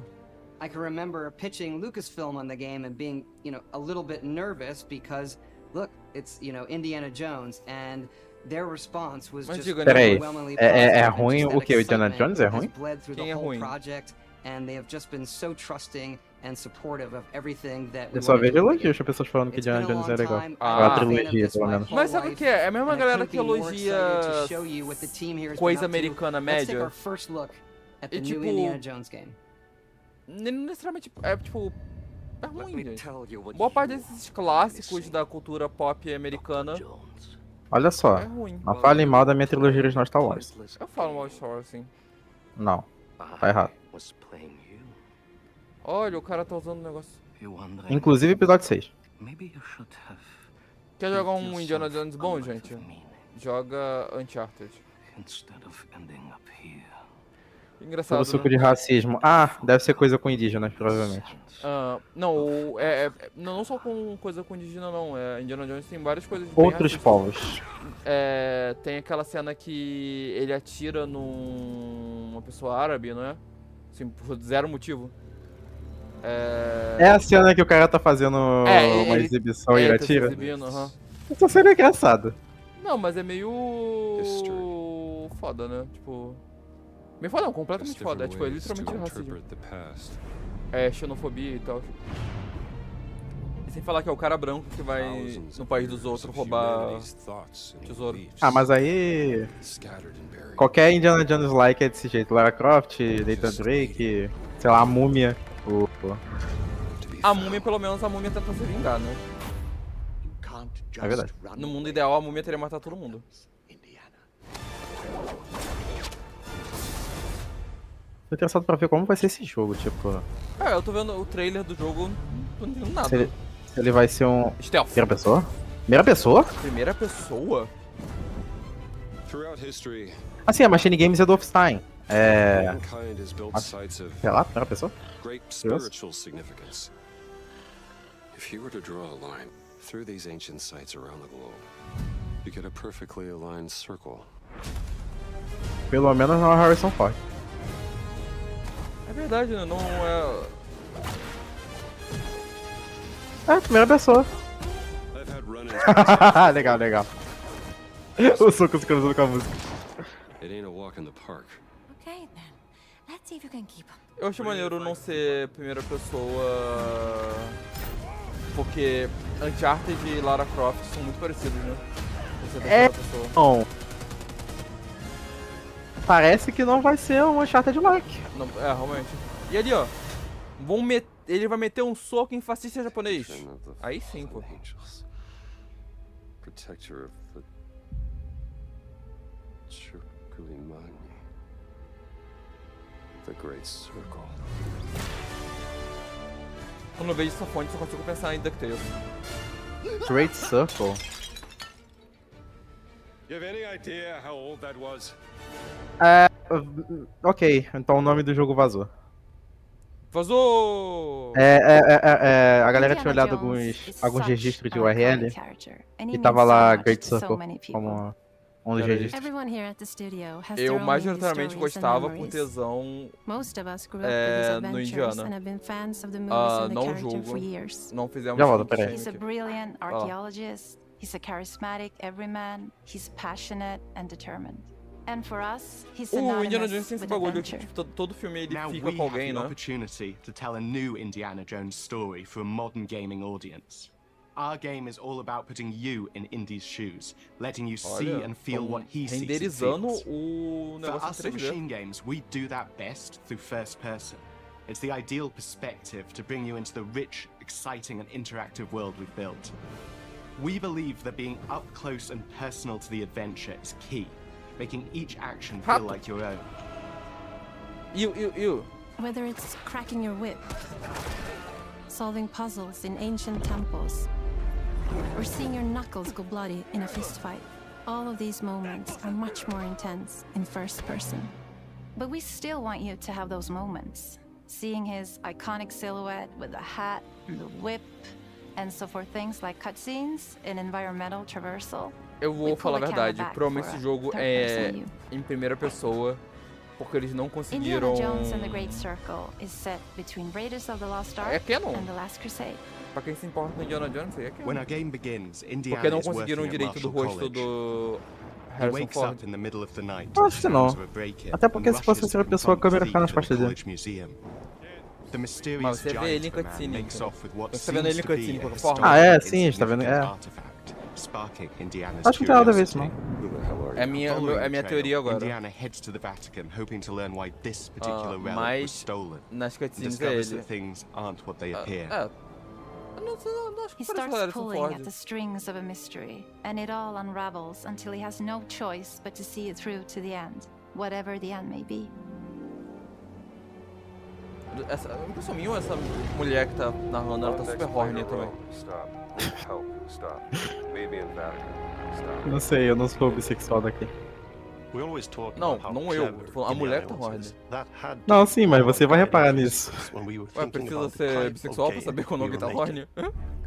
I can remember pitching Lucasfilm on the game and being, a little bit nervous because, look, it's, Indiana Jones, and their response was just overwhelmingly positive. É ruim o que? O Indiana Jones é ruim? Quem é ruim? And they have just been so trusting and supportive of everything that eu só vejo elogios de pessoas falando que Indiana Jones é legal. A trilogia, pelo menos. Mas sabe o que é? É a mesma galera que elogia coisa americana média. E tipo... Não necessariamente é tipo. É ruim, gente. Boa parte desses clássicos da cultura pop americana. Olha só, não fale mal da minha trilogia original Star Wars. Eu falo mal de Star Wars, sim. Não, tá errado. Olha, o cara tá usando um negócio. Inclusive episódio 6. Quer jogar um Indiana Jones bom, gente? Joga Uncharted. Engraçado, Pelo suco de racismo. Ah, deve ser coisa com indígenas, provavelmente. Não, não só com coisa com indígena, não. Indiana Jones tem várias coisas bem Outros povos. Tem aquela cena que ele atira numa pessoa árabe, não é? Assim, por zero motivo. É a cena que o cara tá fazendo uma exibição e ele atira? Essa cena é engraçada. Não, mas é meio... foda, né? Tipo... Meio foda não, completamente foda. É tipo, é literalmente racismo. É xenofobia e tal. E sem falar que é o cara branco que vai no país dos outros roubar tesouro. Ah, mas aí... Qualquer Indiana Jones like é desse jeito. Lara Croft, Nathan Drake, sei lá, a Múmia. A Múmia, pelo menos, a Múmia tenta se vingar, né? É verdade. No mundo ideal, a Múmia teria matado todo mundo. Tô interessado pra ver como vai ser esse jogo, tipo... Eu tô vendo o trailer do jogo, não tô entendendo nada. Se ele vai ser um... Stealth. Primeira pessoa? Primeira pessoa? Primeira pessoa? Assim, a Machine Games é do Wolfenstein. Sei lá, primeira pessoa? Great spiritual significance. If you were to draw a line through these ancient sites around the globe, you get a perfectly aligned circle. Pelo menos não é Harrison Ford. É verdade, né? Não é... primeira pessoa. Legal, legal. O soco sincronizando com a música. It ain't a walk in the park. Okay, then. Let's see if you can keep up. Eu acho maneiro não ser primeira pessoa, porque Uncharted e Lara Croft são muito parecidos, né? Bom. Parece que não vai ser um Uncharted-like. Realmente. E ali, ó. Ele vai meter um soco em fascista japonês. Aí sim, pô. Protector of the Chukulimani. The Great Circle. Quando eu vejo essa fonte, só consigo pensar em DuckTales. Great Circle? You have any idea how old that was? Ok, então o nome do jogo vazou. Vazou! A galera tinha olhado alguns registros de URL e tava lá Great Circle como um dos registros. Eu majoritariamente gostava por tesão no Indiana. Não o jogo. Não fizemos. Já volto, peraí. He's a charismatic everyman. He's passionate and determined. And for us, he's O Indiana Jones synonymous tem esse with bagulho que adventure. tipo, todo filme ele Now fica we com have alguém, the né? opportunity to tell a new Indiana Jones story for a modern gaming audience. Our game is all about putting you in Indy's shoes, letting you see Olha, and feel what he sees and renderizando feels. o For negócio us em at 3D. machine games, we do that best through first person. It's the ideal perspective to bring you into the rich, exciting and interactive world we've built. We believe that being up close and personal to the adventure is key, making each action feel like your own. You. Whether it's cracking your whip, solving puzzles in ancient temples, or seeing your knuckles go bloody in a fistfight, all of these moments are much more intense in first person. But we still want you to have those moments. Seeing his iconic silhouette with the hat, the whip, and so for things like cutscenes and environmental traversal. Eu vou falar a verdade, provavelmente esse jogo é em primeira pessoa, porque eles não conseguiram... Indiana Jones and the Great Circle is set between Raiders of the Lost Ark and the Last Crusade. Pra quem se importa com Indiana Jones, aí é que When our game begins, porque Indiana não is conseguiram working at direito do Marshall rosto College. do He Harrison wakes Ford. up in the middle of the night. Eu acho que não. to a break-in Até porque and se fosse rushes outra to pessoa, a confront câmera the fica nas thief at the costas dele. college museum. The mysterious Mas você vê ele em giant man cutscene, makes então. off with what Você tá vendo ele em seems to be cutscene de a qualquer forma? Ah, é, historic sim, a gente tá vendo, insignificant é. artifact, sparking Indiana's Acho que não tem nada a ver isso, não. É minha Following the teoria trail, agora. Indiana heads to the Vatican, hoping to learn why this particular relic was Mas stolen. nas And cutscenes discovers dele... that things aren't what they appear. Não acho He que parece starts Harrison pulling at Ford. the strings of a mystery, and it all unravels until he has no choice but to see it through to the end, whatever the end may be. Essa, impressão minha, essa mulher que tá narrando, ela tá super horny também. Não sei, eu não sou bissexual daqui. Não eu, tô falando a mulher que tá horny. Não, sim, mas você vai reparar nisso. Ué, precisa ser bissexual pra saber quando alguém tá horny?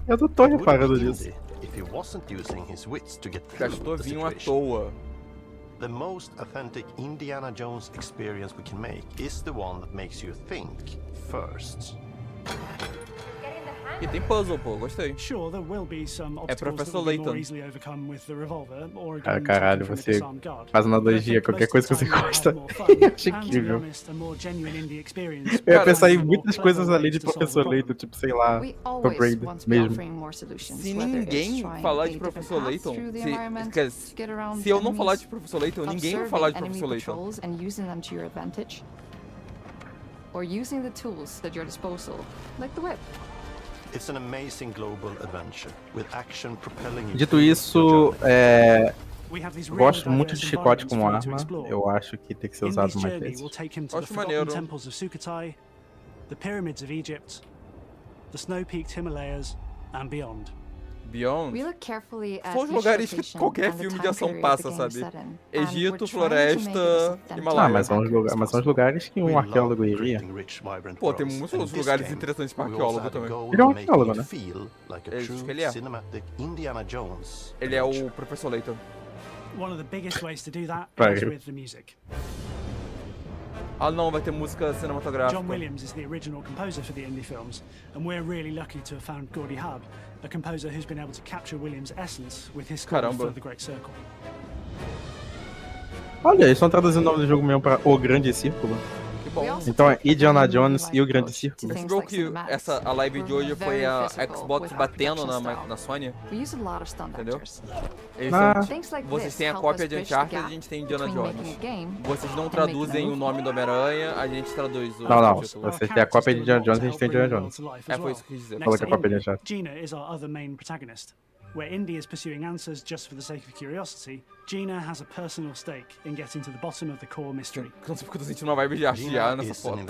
Eu não tô reparando nisso. Gastou vinho à toa. The most authentic Indiana Jones experience we can make is the one that makes you think first. E tem puzzle, pô, gostei. É Professor Layton. Ah, caralho, você faz analogia, qualquer coisa que você gosta. Eu acho incrível. Eu ia pensar em muitas coisas além de Professor Layton, tipo, sei lá, Tomb Raider mesmo. Se ninguém falar de Professor Layton, se eu não falar de Professor Layton, ninguém vai falar de Professor Layton. Or using the tools at your disposal, like the whip. It's an amazing global adventure with action propelling you. Dito isso, gosto muito de chicote como arma. Eu acho que tem que ser usado mais vezes. Acho maneiro. Temples of Sukhothai, the pyramids of Egypt, the snow-peaked Himalayas, and beyond. Beyond? We look carefully at São os lugares que qualquer filme de ação passa, sabe? Egito, floresta, Himalaia. Ah, mas são os lugares que um arqueólogo iria. Pô, tem muitos outros lugares interessantes para arqueólogo também. Ele é um arqueólogo, né? Acho que ele é. Ele é o Professor Layton. One of the biggest ways to do that is with the music. Ah não, vai ter música cinematográfica. John Williams is the original composer for the indie films, and we're really lucky to have found Gordy Hub, a composer who's been able to capture Williams' essence with his score for The Great Circle. Olha, eles estão traduzindo o nome do jogo mesmo para O Grande Círculo. Que bom. Então é Indiana Jones e o Grande Círculo. Você viu que a live de hoje foi a Xbox batendo na Sony? Entendeu? Vocês têm a cópia de Uncharted, a gente tem Indiana Jones. Vocês não traduzem o nome do Homem-Aranha, a gente traduz o título. Vocês têm a cópia de Indiana Jones e a gente tem Indiana Jones. Foi isso que eu quis dizer. Falou que a cópia de Uncharted. Gina is our other main protagonist. Where Indy is pursuing answers just for the sake of curiosity, Gina has a personal stake in getting to the bottom of the core mystery. Não sei porque eu tô sentindo uma vibe de artear nessa foto.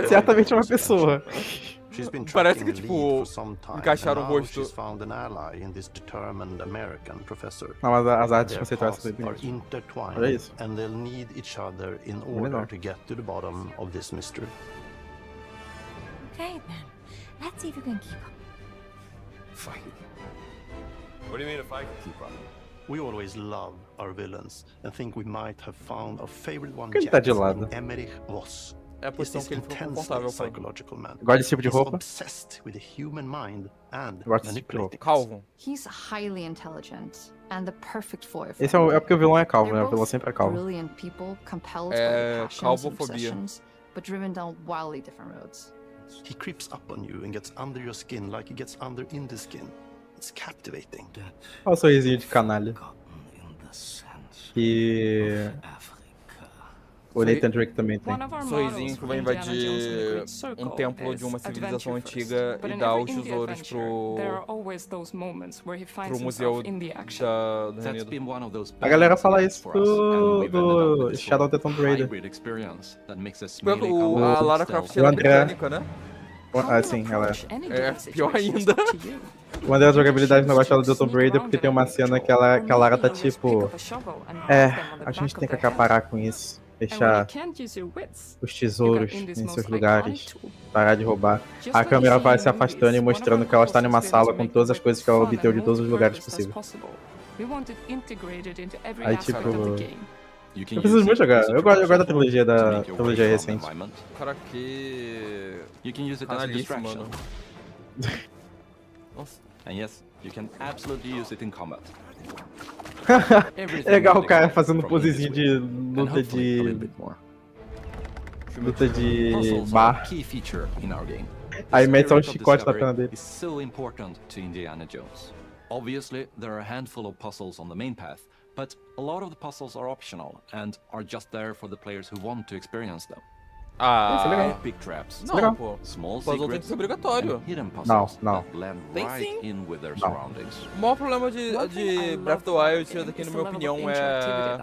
Certamente uma pessoa. Parece que, tipo, encaixaram o rosto. Não, mas as artes conceituais são bem bonitas. Olha isso. And they'll need each other in order to get to the bottom of this mystery. Okay then, let's see if you can keep up. Fine. What do you mean if I can keep up? We always love our villains and think we might have found our favorite one Ele tá de lado. Emmerich Voss. É a posição que ele ficou confortável com. Gosta desse tipo de roupa? Obsessed with the human mind and Gosta desse tipo de roupa. Calvo. He's highly intelligent and the perfect foil for Esse é porque o vilão é calvo, né? O vilão sempre é calvo. brilliant people compelled by their passions and calvofobia. obsessions, but driven down wildly different roads. He creeps up on you and gets under your skin like he gets under in the skin. It's captivating. Olha o sorrisinho de canalha. E... o Nathan Drake também tem. Sorrisinho que vai invadir um templo de uma civilização antiga e dar os tesouros pro museu do Reino Unido. A galera fala isso do Shadow of the Tomb Raider. A Lara Croft é mecânica, né? Ah, sim, ela é pior ainda. Uma das jogabilidades não gosto do Tomb Raider porque tem uma cena que a Lara tá tipo... a gente tem que acaparar com isso. Deixar os tesouros em seus lugares. Parar de roubar. A câmera vai se afastando e mostrando que ela está numa sala com todas as coisas que ela obteve de todos os lugares possíveis. Aí tipo... eu preciso muito jogar. Eu gosto da trilogia recente. Cara, que... canalíssimo, mano. Nossa. And yes, you can absolutely use it in combat. É legal o cara fazendo posezinho de luta de bar. Aí mete só um chicote na perna dele. Is so important to Indiana Jones. Obviously, there are a handful of puzzles on the main path, but a lot of the puzzles are optional and are just there for the players who want to experience them. Big traps. Não, pô. Small puzzle tem que ser obrigatório. Hidden puzzles não. that blend Tem right sim. in with their surroundings. O maior problema de Breath of the Wild, aqui na minha opinião, é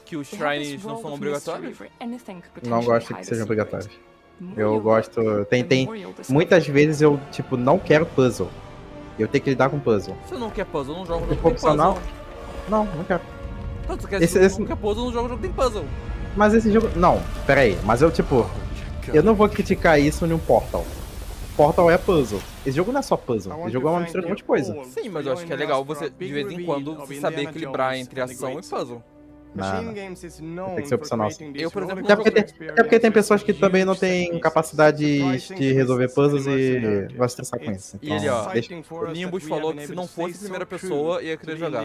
que os shrines não são obrigatórios. Não gosto que sejam obrigatórios. Eu gosto... Tem muitas vezes eu, tipo, não quero puzzle. Eu tenho que lidar com puzzle. Se eu não quer puzzle, eu não jogo o jogo que tem opcional? puzzle. Não quero. Então, tu quer não quer puzzle, eu não jogo o jogo que tem puzzle. Mas esse jogo... Não, pera aí. Mas eu, tipo... eu não vou criticar isso em um Portal. Portal é puzzle. Esse jogo não é só puzzle. Esse jogo é uma mistura de um monte de coisa. Sim, mas eu acho que é legal você, de vez em quando, saber equilibrar entre ação e puzzle. Não. Tem que ser opcional. Eu, por exemplo, até porque tem pessoas que também não têm capacidade de resolver puzzles e vai estressar com isso. E ele, ó, o Nimbus falou que se não fosse primeira pessoa, ia querer jogar.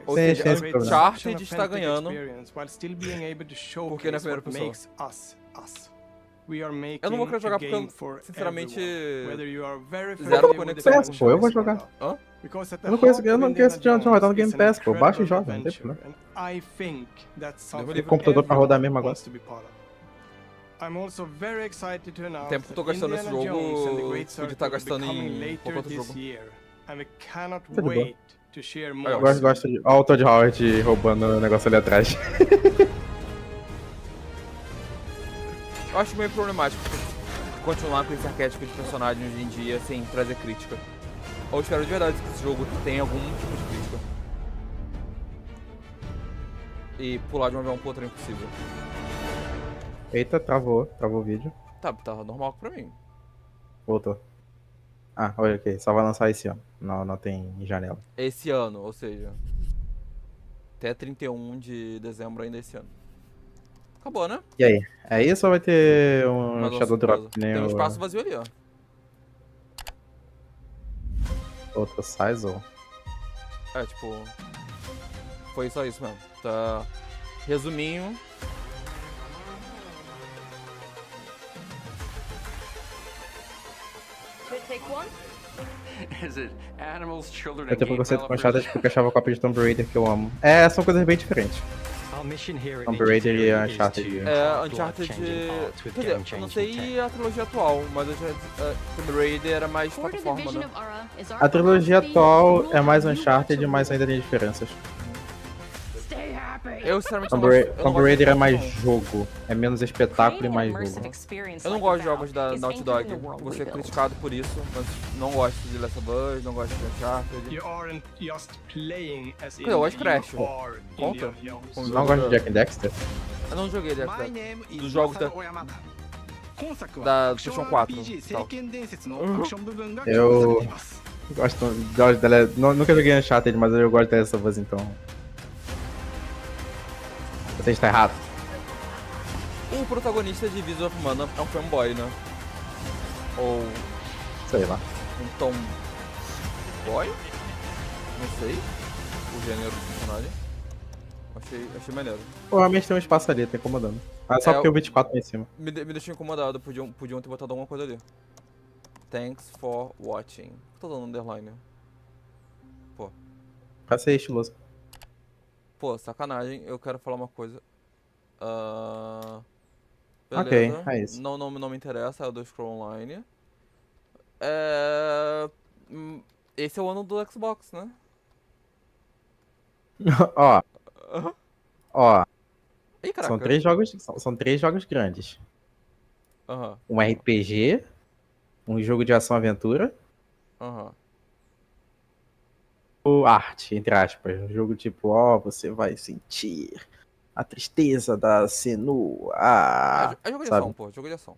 Ou seja, o Uncharted está ganhando porque não é primeira pessoa. Eu não vou querer jogar porque, sinceramente, zero conexão. Pô, eu vou jogar. Hã? Eu não conheço John, vai dar no Game Pass, pô. Baixa e joga, não tem problema. Tem computador pra rodar mesmo agora. O tempo que eu tô gastando nesse jogo, podia estar gastando em qualquer outro jogo. Tá de boa. Eu gosto de... Olha o Todd Howard roubando o negócio ali atrás. Eu acho meio problemático continuar com esse arquétipo de personagem hoje em dia sem trazer crítica. Ou espero de verdade que esse jogo tenha algum tipo de crítica. E pular de um avião pro outro é impossível. Eita, travou o vídeo. Tá normal pra mim. Voltou. Ah, olha aqui, só vai lançar esse ano. Não tem janela. Esse ano, ou seja, até 31 de dezembro ainda esse ano. Acabou, né? E aí? É isso ou vai ter um Shadow Drop? Tem um espaço vazio ali, ó. Outro Sizzle? É, tipo... foi só isso mesmo. Tá... resuminho. Eu tenho preconceito com Uncharted porque eu achava a cópia de Tomb Raider que eu amo. É, são coisas bem diferentes. Tomb Raider e Uncharted. É, Uncharted... quer dizer, eu não sei a trilogia atual, mas Tomb Raider era mais plataforma, né? A trilogia atual é mais Uncharted, mas ainda tem diferenças. Eu sinceramente Tomb Raider é mais jogo, é menos espetáculo e mais jogo. Eu não gosto de jogos da Naughty Dog, vou ser criticado por isso, mas não gosto de Last of Us, não gosto de Uncharted. Eu gosto de Crash, conta? Não gosto de Jack and Dexter? Eu não joguei Jack and Dexter, dos jogos da PlayStation 4 e tal. Eu gosto dela, nunca joguei Uncharted, mas eu gosto dessa voz então. Você está errado. O protagonista de Vision of Mana é um fanboy, né? Ou... sei lá. um tomboy? Não sei. o gênero do personagem. Achei maneiro. Provavelmente tem um espaço ali, tá incomodando. Mas só porque o 24 tá em cima. Me deixou incomodado, podiam ter botado alguma coisa ali. Thanks for watching. Tô dando underline. Pô. Pra ser estiloso. Pô, sacanagem, eu quero falar uma coisa. Ok, Beleza. é isso. Não me interessa, é o do Scroll Online. Esse é o ano do Xbox, né? Ó. Ó. Ih, São caraca. 3 jogos grandes. Um RPG, um jogo de ação-aventura. O arte, entre aspas. Um jogo tipo, você vai sentir a tristeza da Senu. É jogo de sabe? ação, pô. Jogo de ação.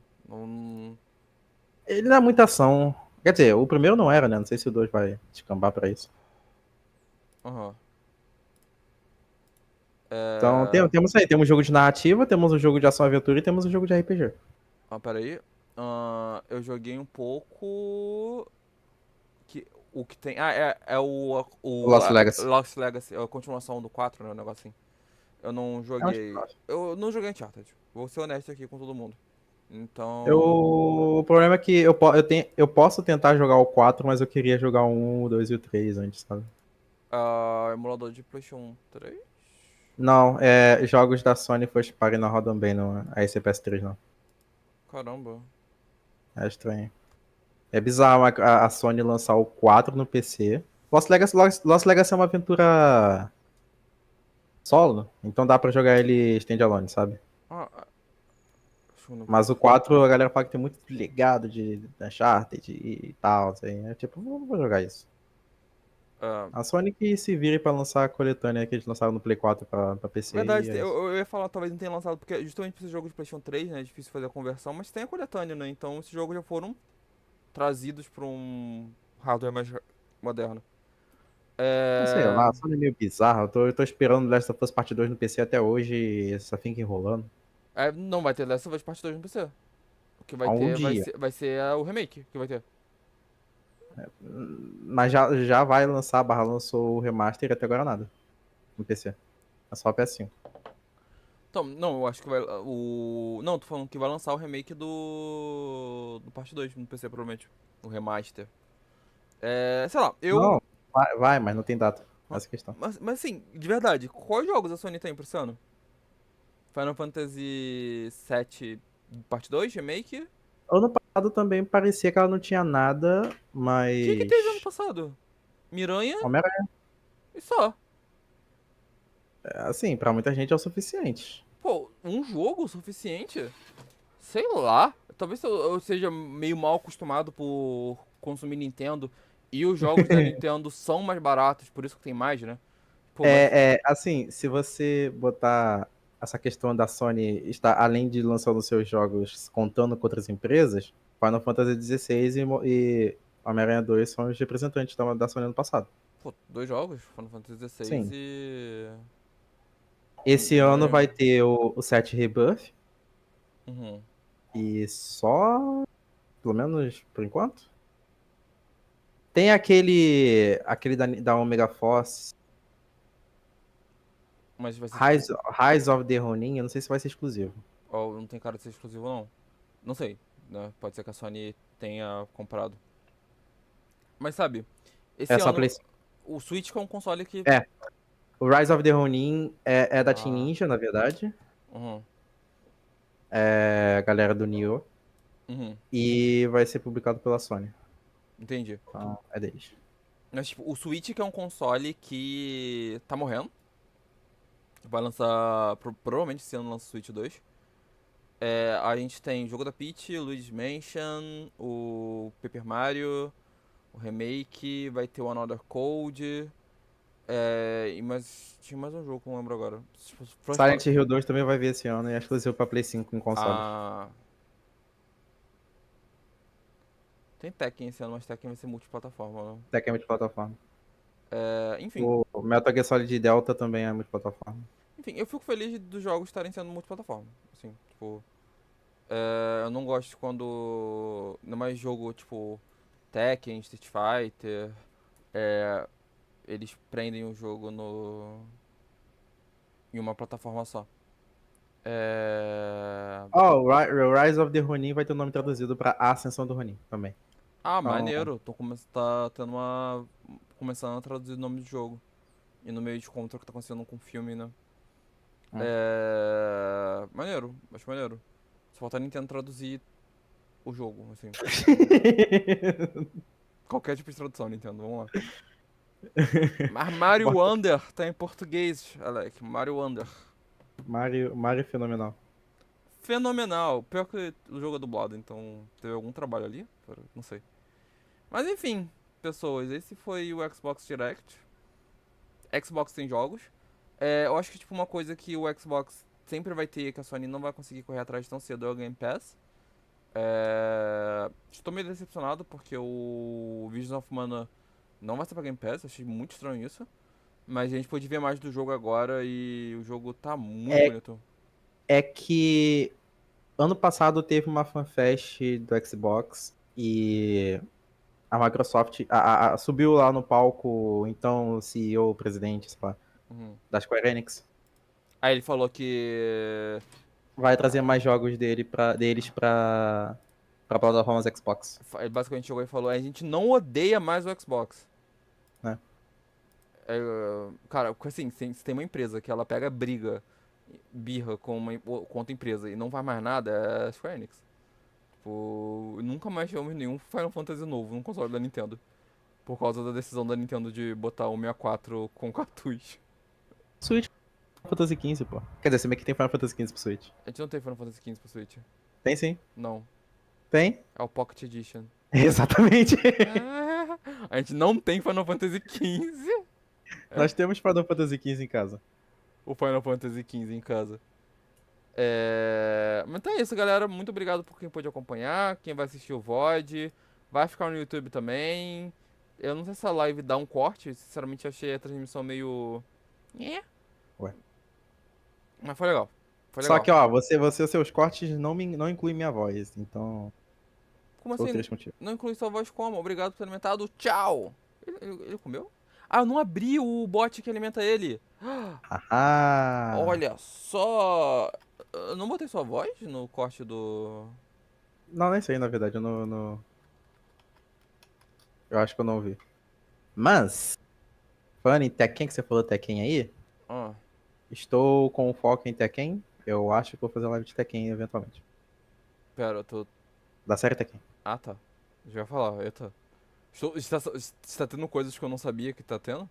Ele não é muita ação. Quer dizer, o primeiro não era, né? Não sei se o 2 vai descambar pra isso. Então, temos aí. Temos um jogo de narrativa, temos um jogo de ação-aventura e temos um jogo de RPG. Peraí. Eu joguei um pouco... O que tem... é o Lost Legacy. Lost Legacy, é a continuação do 4, né? Um negócio assim. Eu não joguei... Eu não joguei Uncharted. Vou ser honesto aqui com todo mundo. Então... O problema é que eu posso tentar jogar o 4, mas eu queria jogar o 1, o 2 e o 3 antes, sabe? Emulador de PlayStation 3? Não, jogos da Sony First Party não rodam bem no PS3, não. Caramba. É estranho. É bizarro a Sony lançar o 4 no PC. Lost Legacy é uma aventura solo, então dá pra jogar ele standalone, sabe? Mas o 4 a galera fala que tem muito legado de Uncharted e tal, assim. É tipo, não vou jogar isso. A Sony que se vire pra lançar a coletânea que eles lançaram no Play 4 pra PC. Verdade, eu ia falar, talvez não tenha lançado, porque justamente pra esse jogo de PlayStation 3, né, é difícil fazer a conversão, mas tem a coletânea, né, então esses jogos já foram trazidos pra um hardware mais moderno. Sei lá, a Sony é meio bizarra, eu tô esperando Last of Us Part 2 no PC até hoje e só fica enrolando. Não vai ter Last of Us Part 2 no PC. O que vai Algum ter dia. vai ser o remake que vai ter. Mas já vai lançar, lançou o remaster e até agora nada no PC. É só o PS5. Então, não, eu acho que vai. Não, tô falando que vai lançar o remake do Parte 2 no PC, provavelmente. O remaster. Sei lá, Não, vai, mas não tem data. Essa é a questão. Mas assim, de verdade, quais jogos a Sony tem pra esse ano? Final Fantasy VII Parte 2, remake? Ano passado também parecia que ela não tinha nada, mas... O que teve ano passado? Miranha? Homem-Aranha. E só. Assim, pra muita gente é o suficiente. Pô, um jogo suficiente? Sei lá. Talvez eu seja meio mal acostumado por consumir Nintendo. E os jogos da Nintendo são mais baratos, por isso que tem mais, né? Pô, assim, se você botar essa questão da Sony estar, além de lançando os seus jogos, contando com outras empresas, Final Fantasy XVI e Homem-Aranha 2 são os representantes da Sony ano passado. Pô, 2 jogos? Final Fantasy XVI Sim. e... Esse ano vai ter o 7 Rebirth. Uhum. E só... Pelo menos por enquanto. Tem aquele da Omega Force. Mas vai ser Rise of the Ronin, eu não sei se vai ser exclusivo. Não tem cara de ser exclusivo, não. Não sei, né? Pode ser que a Sony tenha comprado. Mas sabe, esse só ano, Play... o Switch que é um console que... O Rise of the Ronin é da Team Ninja, na verdade. Uhum. É a galera do Nioh. Uhum. E vai ser publicado pela Sony. Entendi. Então, é deles. Mas, tipo, o Switch que é um console que tá morrendo. Vai lançar... Provavelmente esse ano lança o Switch 2. A gente tem o jogo da Peach, Luigi's Mansion, o Paper Mario, o remake, vai ter o Another Code... mas tinha mais um jogo que eu não lembro agora. Silent Hill 2 também vai vir esse ano e é exclusivo pra Play 5 em console. Tem Tekken esse ano, mas Tekken vai ser multiplataforma, né? Tekken é multiplataforma. Enfim. O Metal Gear Solid Delta também é multiplataforma. Enfim, eu fico feliz dos jogos estarem sendo multiplataforma. Assim, tipo... eu não gosto quando... Ainda mais jogo, tipo... Tekken, Street Fighter... eles prendem o jogo em uma plataforma só. Oh, o Rise of the Ronin vai ter o nome traduzido pra A Ascensão do Ronin também. Ah, Então, maneiro. Tá tendo começando a traduzir o nome do jogo. E no meio de conta o que tá acontecendo com o filme, né? Maneiro, acho maneiro. Só falta a Nintendo traduzir o jogo, assim. Qualquer tipo de tradução, Nintendo, vamos lá. Mas Mario Wonder tá em português, Alec. Mario Wonder. Mario fenomenal. Fenomenal. Pior que o jogo é dublado, então teve algum trabalho ali? Não sei. Mas enfim, pessoas, esse foi o Xbox Direct. Xbox tem jogos. Eu acho que tipo uma coisa que o Xbox sempre vai ter, que a Sony não vai conseguir correr atrás tão cedo, é o Game Pass. Estou meio decepcionado porque o Visions of Mana não vai ser pra Game Pass, achei muito estranho isso. Mas a gente pôde ver mais do jogo agora e o jogo tá muito bonito. É que ano passado teve uma fanfest do Xbox e a Microsoft subiu lá no palco, então o CEO, o presidente, sei lá, da Square Enix. Aí ele falou que vai trazer mais jogos deles pra plataformas Xbox. Ele basicamente chegou e falou: a gente não odeia mais o Xbox. Cara, assim, se tem uma empresa que ela pega birra com outra empresa e não faz mais nada, é a Square Enix. Tipo, nunca mais tivemos nenhum Final Fantasy novo no console da Nintendo. Por causa da decisão da Nintendo de botar o 64 com cartucho. Switch Final Fantasy XV, pô. Quer dizer, se bem que tem Final Fantasy XV pro Switch. A gente não tem Final Fantasy XV pro Switch. Tem sim. Não. Tem? É o Pocket Edition. Exatamente. A gente não tem Final Fantasy XV. Nós temos Final Fantasy XV em casa. O Final Fantasy XV em casa. Mas então é isso, galera. Muito obrigado por quem pôde acompanhar. Quem vai assistir o VOD. Vai ficar no YouTube também. Eu não sei se a live dá um corte. Sinceramente, achei a transmissão meio... Ué. Mas foi legal. Só que, ó, seus cortes não incluem minha voz, então... Como assim? Não inclui sua voz como? Obrigado por ter alimentado. Tchau! Ele comeu? Ah, eu não abri o bot que alimenta ele. Olha só. Eu não botei sua voz no corte do... Não, nem sei, na verdade. Eu acho que eu não ouvi. Mas, falando em Tekken, que você falou Tekken aí, estou com foco em Tekken. Eu acho que vou fazer live de Tekken eventualmente. Pera, eu tô... Da série Tekken. Ah, tá. Já ia falar, eita. Está tendo coisas que eu não sabia que tá tendo?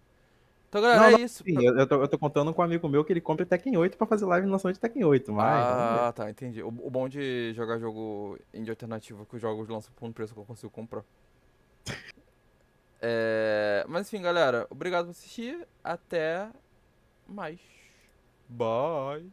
Então, galera, é isso. Sim, eu tô contando com um amigo meu que ele compra Tekken 8 pra fazer live no lançamento de Tekken 8, mas... tá, entendi. O bom de jogar jogo indie alternativo é que os jogos lançam por um preço que eu consigo comprar. Mas enfim, galera, obrigado por assistir. Até mais. Bye.